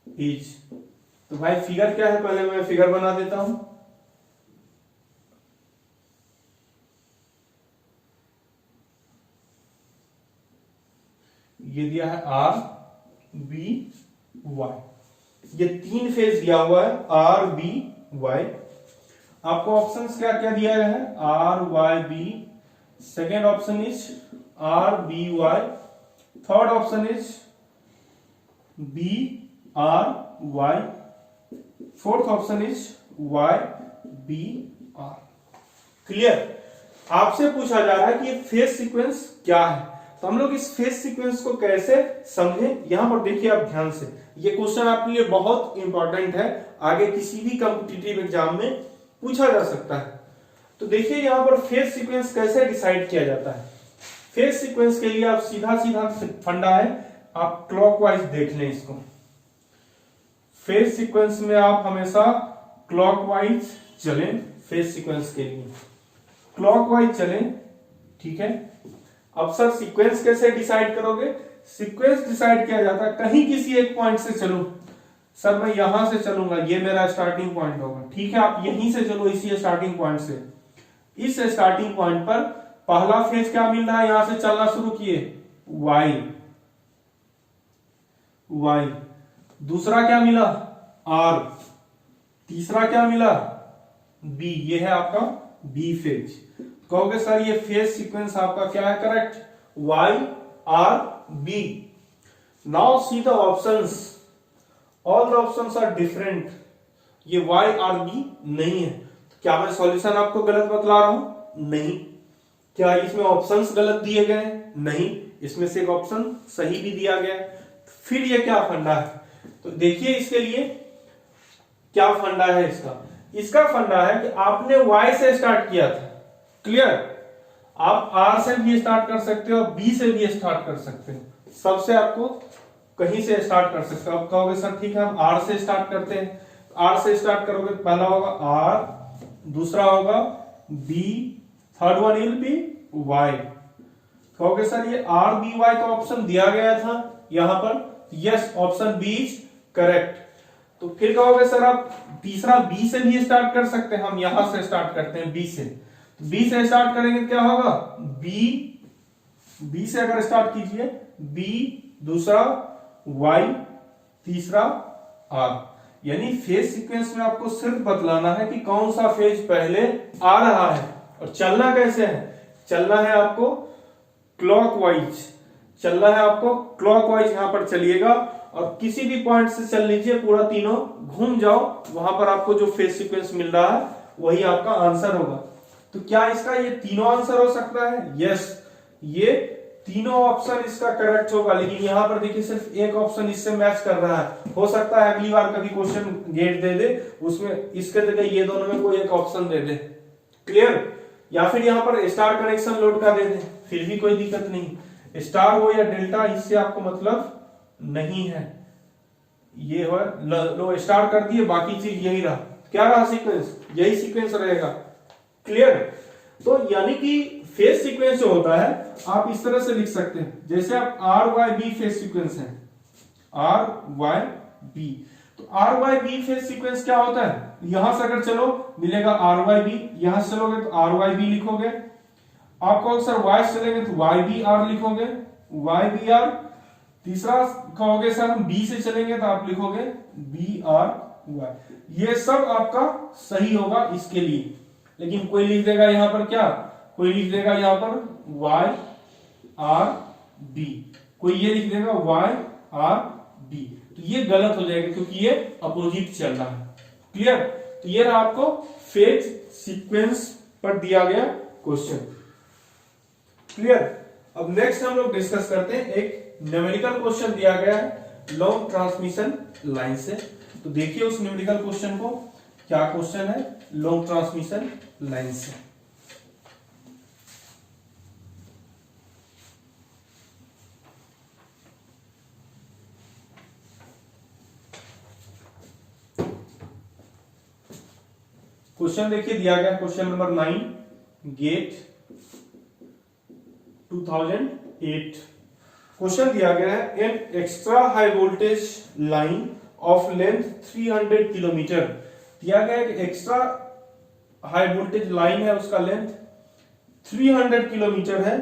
is. तो भाई फिगर क्या है, पहले मैं फिगर बना देता हूं। ये दिया है आर बी वाई, ये 3 फेज दिया हुआ है आर बी वाई। आपको ऑप्शंस क्या क्या दिया गया है, R Y B, second option is R B Y, third option is B R Y, fourth option is Y B R. Clear, आपसे पूछा जा रहा है कि ये फेज सीक्वेंस क्या है, तो हम लोग इस फेज सीक्वेंस को कैसे समझें। यहां पर देखिए आप ध्यान से, ये क्वेश्चन आपके लिए बहुत इंपॉर्टेंट है, आगे किसी भी कॉम्पिटिटिव एग्जाम में पूछा जा सकता है। तो देखिए यहां पर फेज सीक्वेंस कैसे डिसाइड किया जाता है। फेज सीक्वेंस के लिए आप सीधा सीधा फंडा है, आप क्लॉकवाइज देख लें इसको। फेज सीक्वेंस में आप हमेशा क्लॉकवाइज चलें, फेज सीक्वेंस के लिए क्लॉकवाइज चलें। ठीक है, अब सर सीक्वेंस कैसे डिसाइड करोगे, सीक्वेंस डिसाइड किया जाता है कहीं किसी एक पॉइंट से चलो। सर मैं यहां से चलूंगा, ये मेरा स्टार्टिंग पॉइंट होगा, ठीक है, आप यहीं से चलो, इसी स्टार्टिंग पॉइंट से। इस स्टार्टिंग पॉइंट पर पहला फेज क्या मिल रहा है, यहां से चलना शुरू किए वाई वाई, दूसरा क्या मिला आर, तीसरा क्या मिला बी, ये है आपका बी फेज। कहोगे सर ये फेज सीक्वेंस आपका क्या है, correct, Y R B. Now see the options, all the options are different, ये वाई आर बी नहीं है। तो क्या मैं सॉल्यूशन आपको गलत बतला रहा हूं, नहीं। क्या इसमें ऑप्शंस गलत दिए गए, नहीं, इसमें से एक ऑप्शन सही भी दिया गया। फिर ये क्या फंडा है, तो देखिए इसके लिए क्या फंडा है इसका। इसका फंडा है कि आपने वाई से स्टार्ट किया था, क्लियर, आप आर से भी स्टार्ट कर सकते हो, बी से भी स्टार्ट कर सकते हो, सबसे आपको कहीं से स्टार्ट कर सकते हो। आप कहोगे सर ठीक है हम आर से स्टार्ट करते हैं, आर से स्टार्ट करोगे, पहला होगा आर, दूसरा होगा B, third one will be Y. कहोगे सर ये आर बी वाई का ऑप्शन दिया गया था यहां पर, yes option B is correct. तो फिर कहोगे सर आप तीसरा बी से भी स्टार्ट कर सकते हैं, हम यहां से स्टार्ट करते हैं बी से, बी से स्टार्ट करेंगे क्या होगा बी से अगर स्टार्ट कीजिए बी, दूसरा वाई, तीसरा आर। यानी फेज सीक्वेंस में आपको सिर्फ बतलाना है कि कौन सा फेज पहले आ रहा है और चलना कैसे है। चलना है आपको क्लॉकवाइज, चलना है आपको क्लॉकवाइज, यहां पर चलिएगा और किसी भी पॉइंट से चल लीजिए, पूरा तीनों घूम जाओ, वहां पर आपको जो फेज सीक्वेंस मिल रहा है वही आपका आंसर होगा। तो क्या इसका ये तीनों आंसर हो सकता है? यस, ये तीनों ऑप्शन इसका करेक्ट होगा। लेकिन यहां पर देखिए सिर्फ एक ऑप्शन इससे मैच कर रहा है। हो सकता है अगली बार कभी क्वेश्चन गेट दे दे, उसमें इसके जगह ये दोनों में कोई एक ऑप्शन दे दे। क्लियर? या फिर यहां पर स्टार कनेक्शन लोड का दे दे, फिर भी कोई दिक्कत नहीं। स्टार हो या डेल्टा, इससे आपको मतलब नहीं है। ये हो लो स्टार कर दिए, बाकी चीज यही रहा। क्या रहा सीक्वेंस? यही सीक्वेंस रहेगा। क्लियर? तो यानी कि फेज सीक्वेंस जो होता है आप इस तरह से लिख सकते हैं, जैसे आप R Y B phase sequence है, आर वाई बी। तो R Y B phase sequence क्या होता है? यहां से अगर चलो मिलेगा आर वाई बी, यहां से चलोगे तो आर वाई बी लिखोगे। आपको अक्सर वाई से चलेंगे तो वाई बी आर लिखोगे, वाई बी आर। तीसरा कहोगे सर हम बी से चलेंगे तो आप लिखोगे बी आर वाई। ये सब आपका सही होगा इसके लिए। लेकिन कोई लिख देगा यहां पर क्या, कोई लिख देगा यहां पर वाई आर बी, कोई ये लिख देगा वाई आर बी, तो ये गलत हो जाएगा क्योंकि ये अपोजिट चल रहा है। क्लियर? तो ये रहा आपको फेज सीक्वेंस पर दिया गया क्वेश्चन। क्लियर? अब नेक्स्ट हम लोग डिस्कस करते हैं, एक न्यूमेरिकल क्वेश्चन दिया गया है लॉन्ग ट्रांसमिशन लाइन से। तो देखिए उस न्यूमेरिकल क्वेश्चन को, क्या क्वेश्चन है लॉन्ग ट्रांसमिशन लाइन से। क्वेश्चन देखिए दिया गया, क्वेश्चन नंबर 9 गेट 2008। क्वेश्चन दिया गया है an extra high voltage line of length 300 kilometre. दिया गया है एक्स्ट्रा हाई वोल्टेज लाइन है, उसका लेंथ 300 किलोमीटर है।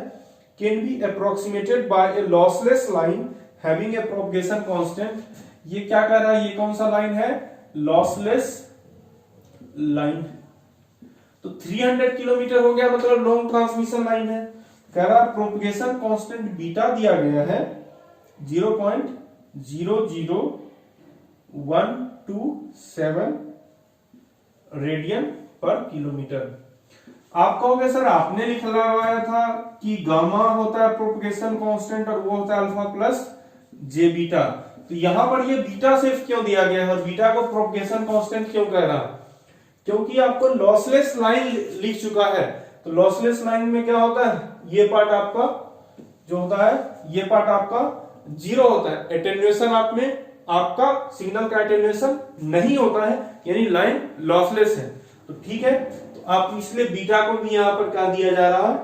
Can be approximated by a lossless line having a propagation constant. ये क्या कह रहा है? ये कौन सा लाइन है? Lossless line. तो 300 किलोमीटर हो गया, मतलब लॉन्ग ट्रांसमिशन लाइन है। कह रहा प्रोपगेशन कांस्टेंट बीटा दिया गया है 0.00127 रेडियन पर किलोमीटर। आप कहोगे सर आपने लिखवाया था कि गामा होता है प्रोपगेशन कांस्टेंट और वो होता है अल्फा प्लस जे बीटा। तो यहां पर ये बीटा सिर्फ क्यों दिया गया है और बीटा को प्रोपगेशन कांस्टेंट क्यों कह रहा? क्योंकि आपको लॉसलेस लाइन लिख चुका है। तो लॉसलेस लाइन में क्या होता है? ये पार्ट आपका जो होता है, ये पार्ट आपका जीरो होता है। एटेन्युएशन आप में आपका सिग्नल का एटेन्युएशन नहीं होता है, यानी लाइन लॉसलेस है। तो ठीक है, तो आप इसलिए बीटा को भी यहां पर क्या दिया जा रहा है?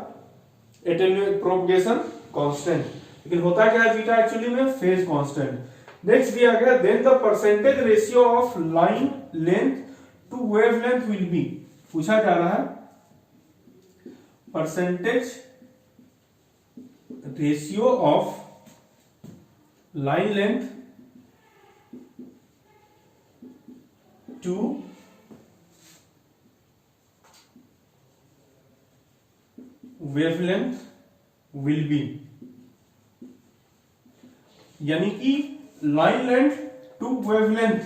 Propagation constant. लेकिन होता क्या है बीटा एक्चुअली में? Phase constant. नेक्स्ट दिया गया then the percentage ratio of line length to wavelength will be. पूछा जा रहा है percentage ratio of line length to wavelength will be. यानी कि लाइन लेंथ टू वेवलेंथ,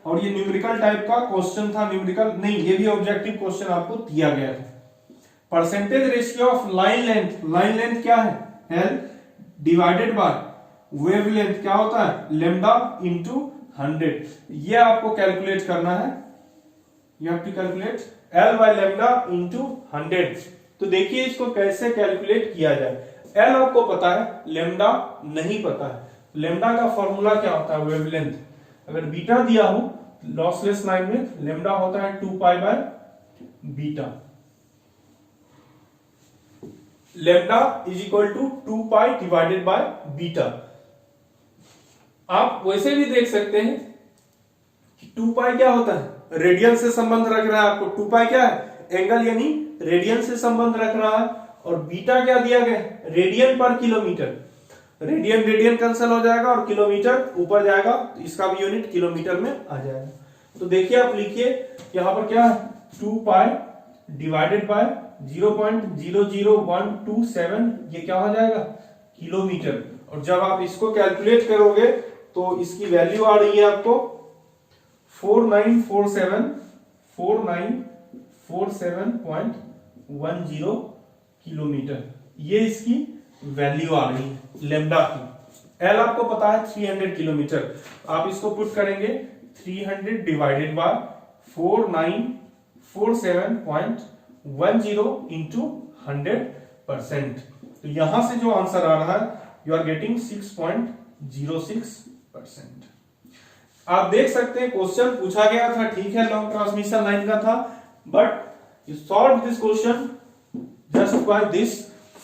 और ये न्यूमेरिकल टाइप का क्वेश्चन था। न्यूमेरिकल नहीं, ये भी ऑब्जेक्टिव क्वेश्चन आपको दिया गया था। Percentage ratio of line length, line length क्या है? L डिवाइडेड बाय वेवलेंथ क्या होता है? Lambda into 100। ये आपको कैलकुलेट करना है। You have to calculate L by lambda into 100। तो देखिए इसको कैसे कैलकुलेट किया जाए। L आपको पता है, लेमडा नहीं पता है। लेमडा का फॉर्मूला क्या होता है? वेवलेंथ। अगर बीटा दिया हो लॉसलेस लाइन में, लेमडा होता है 2 pi by beta. Lambda is equal to 2 pi divided by beta. आप वैसे भी देख सकते हैं कि 2 पाई क्या होता है? रेडियन से संबंध रख रहा है आपको। 2 पाई क्या है? एंगल, यानी रेडियन से संबंध रख रहा है। और बीटा क्या दिया गया? रेडियन पर किलोमीटर। रेडियन रेडियन कैंसिल हो जाएगा और किलोमीटर ऊपर जाएगा, तो इसका भी यूनिट किलोमीटर में आ जाएगा। तो देखिए आप लिखिए यहां पर क्या है? 2 पाई डिवाइडेड बाय 0.00127, ये क्या हो जाएगा? किलोमीटर। और जब आप इसको कैलकुलेट करोगे तो इसकी वैल्यू आ रही है आपको 4947.1 10 किलोमीटर, ये इसकी वैल्यू आ गई है लेम्डा की। एल आपको पता है 300 किलोमीटर, आप इसको पुट करेंगे 300 डिवाइडेड बाय 4947.10 इंटू 100%। तो यहां से जो आंसर आ रहा है यू आर गेटिंग 6.06%। आप देख सकते हैं क्वेश्चन पूछा गया था, ठीक है, लॉन्ग ट्रांसमिशन लाइन का था, but you solve this question just by this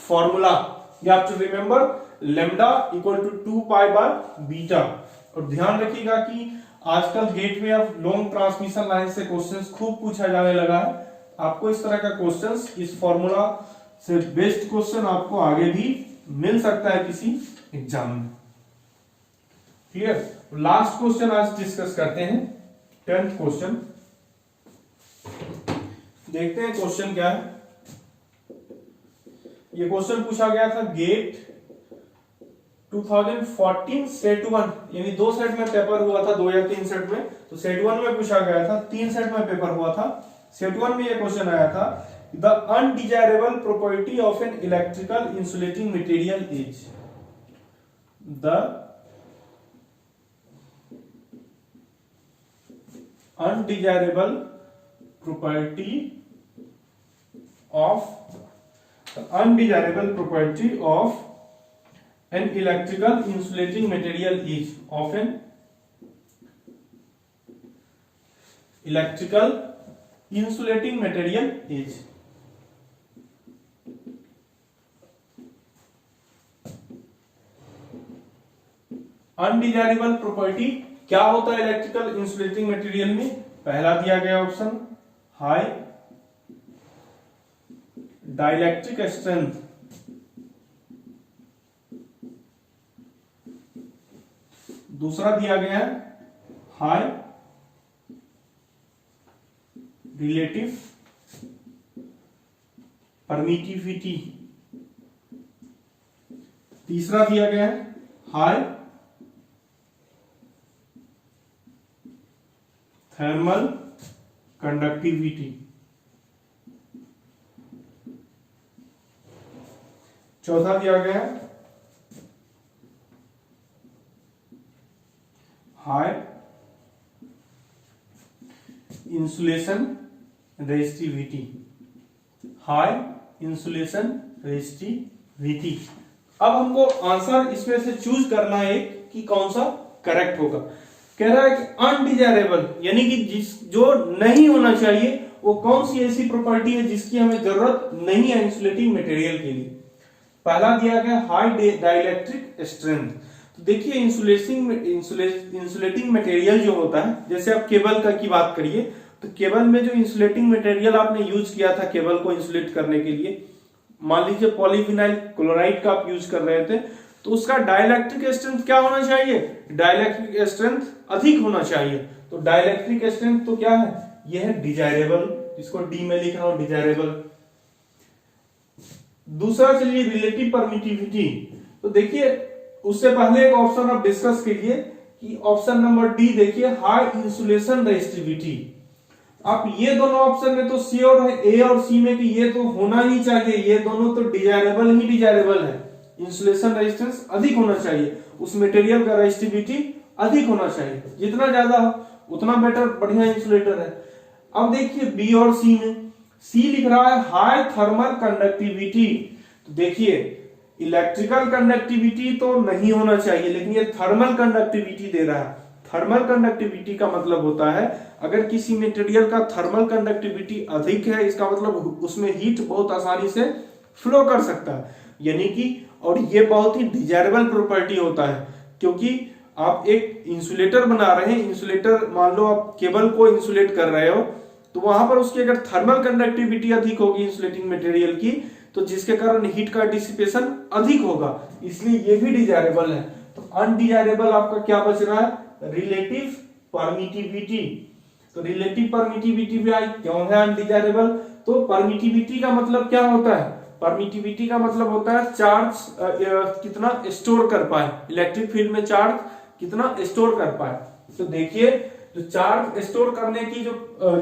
formula. You have to remember lambda equal to 2 pi by beta. और ध्यान रखिएगा कि आजकल gateway of long transmission line से क्वेश्चंस खूब पूछा जाने लगा है। आपको इस तरह का क्वेश्चंस, इस फॉर्मूला से बेस्ड क्वेश्चन आपको आगे भी मिल सकता है किसी एग्जाम में। क्लियर? लास्ट क्वेश्चन आज डिस्कस करते हैं, 10th क्वेश्चन। देखते हैं क्वेश्चन क्या है। ये क्वेश्चन पूछा गया था गेट 2014 सेट 1, यानी 2 सेट में पेपर हुआ था, 2 या 3 सेट में। तो सेट 1 में पूछा गया था, 3 सेट में पेपर हुआ था। सेट 1 में ये क्वेश्चन आया था, the undesirable property of an electrical insulating material is, the undesirable property of an electrical insulating material is of an electrical insulating material is undesirable property क्या होता है इलेक्ट्रिकल इंसुलेटिंग मटेरियल में? पहला दिया गया ऑप्शन हाई डाइलेक्ट्रिक स्ट्रेंथ, दूसरा दिया गया है हाई रिलेटिव परमिटिविटी, तीसरा दिया गया है हाई थर्मल कंडक्टिविटी, चौथा दिया गया है high insulation resistivity, high insulation resistivity. अब हमको आंसर इसमें से चूज करना है एक कि कौन सा करेक्ट होगा। कह रहा है कि अनडिजायरेबल यानी कि जो नहीं होना चाहिए वो कौन सी ऐसी प्रॉपर्टी है जिसकी हमें जरूरत नहीं है इंसुलेटिंग मटेरियल के लिए। पहला दिया गया हाई डाइलेक्ट्रिक स्ट्रेंथ। तो देखिए इंसुलेटिंग मटेरियल जो होता है, जैसे आप केबल का की बात करिए तो केबल में जो इंसुलेटिंग मटेरियल आपने यूज किया था केबल को इंसुलेट करने के लिए, मान लीजिए पॉलीविनाइल क्लोराइड का आप यूज कर रहे थे, तो उसका डाइलेक्ट्रिक स्ट्रेंथ क्या होना चाहिए? डाइलेक्ट्रिक स्ट्रेंथ अधिक होना चाहिए। तो डाइलेक्ट्रिक स्ट्रेंथ तो क्या है? यह है डिजायरेबल, इसको डी में लिख रहा हूं डिजायरेबल। दूसरा चलिए रिलेटिव परमिटिविटी। तो देखिए उससे पहले एक ऑप्शन आप डिस्कस कीजिए कि ऑप्शन नंबर डी देखिए हाई इंसुलेशन रेजिस्टिविटी। आप ये दोनों ऑप्शन में तो सी और ए और सी में कि ये तो होना ही चाहिए, ये दोनों तो डिजायरेबल ही डिजायरेबल है। इंसुलेशन रेजिस्टेंस अधिक होना चाहिए, उस मटेरियल का रेजिस्टिविटी अधिक होना चाहिए, जितना ज्यादा उतना बेटर, बढ़िया इंसुलेटर है। अब देखिए बी और सी में, सी लिख रहा है हाई थर्मल कंडक्टिविटी। तो देखिए इलेक्ट्रिकल कंडक्टिविटी तो नहीं होना चाहिए, लेकिन ये थर्मल कंडक्टिविटी दे रहा है। थर्मल कंडक्टिविटी का मतलब होता है अगर किसी मटेरियल का थर्मल कंडक्टिविटी अधिक है, इसका मतलब उसमें हीट बहुत आसानी से फ्लो कर सकता है, यानी कि, और ये बहुत ही डिजायरेबल प्रॉपर्टी होता है, क्योंकि आप एक इंसुलेटर बना रहे हैं, इंसुलेटर मान लो आप केबल को इंसुलेट कर रहे हो, तो वहां पर उसकी अगर थर्मल कंडक्टिविटी अधिक होगी इंसुलेटिंग मटेरियल की, तो जिसके कारण हीट का डिसिपेशन अधिक होगा, इसलिए ये भी डिजायरेबल है। तो अनडिजायरेबल आपका क्या बच रहा है? Relative permittivity. तो रिलेटिव परमिटिविटी भी आई, क्यों है अनडिजायरेबल? तो परमिटिविटी का मतलब क्या होता है? परमिटिविटी का मतलब होता है चार्ज कितना स्टोर कर पाए, इलेक्ट्रिक फील्ड में चार्ज कितना स्टोर कर पाए। तो देखिए जो चार्ज स्टोर करने की जो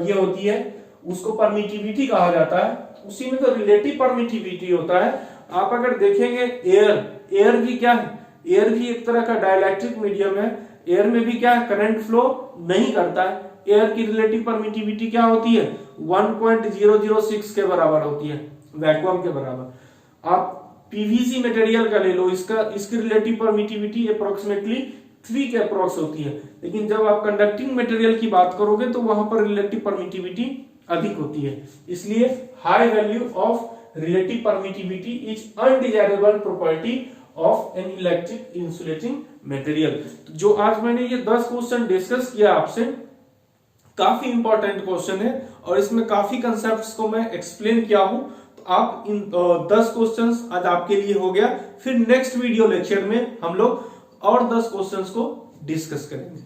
ये होती है उसको परमिटिविटी कहा जाता है। उसी में तो रिलेटिव परमिटिविटी होता है। आप अगर देखेंगे एयर भी क्या है, एयर भी एक तरह का डाइलेक्ट्रिक मीडियम है। एयर में भी क्या है, करंट फ्लो नहीं करता है। एयर की रिलेटिव परमिटिविटी क्या होती है, 1.006 के बराबर होती है, वैक्यूम के बराबर। आप पीवीसी मटेरियल का ले लो, इसकी रिलेटिव परमिटिविटी अप्रोक्सीमेटली 3 के अप्रोक्स होती है। लेकिन जब आप कंडक्टिंग मटेरियल की बात करोगे तो वहां पर रिलेटिव परमिटिविटी अधिक होती है। इसलिए high value of relative permittivity is undesirable property of an electric insulating material. जो आज मैंने ये 10 क्वेश्चन डिस्कस किया आपसे, काफी इंपॉर्टेंट क्वेश्चन है और इसमें काफी कंसेप्ट्स को मैं एक्सप्लेन किया हूं। तो आप इन 10 क्वेश्चंस आज आपके लिए हो गया। फिर नेक्स्ट वीडियो लेक्चर में हम लोग और 10 क्वेश्चंस को डिस्कस करेंगे।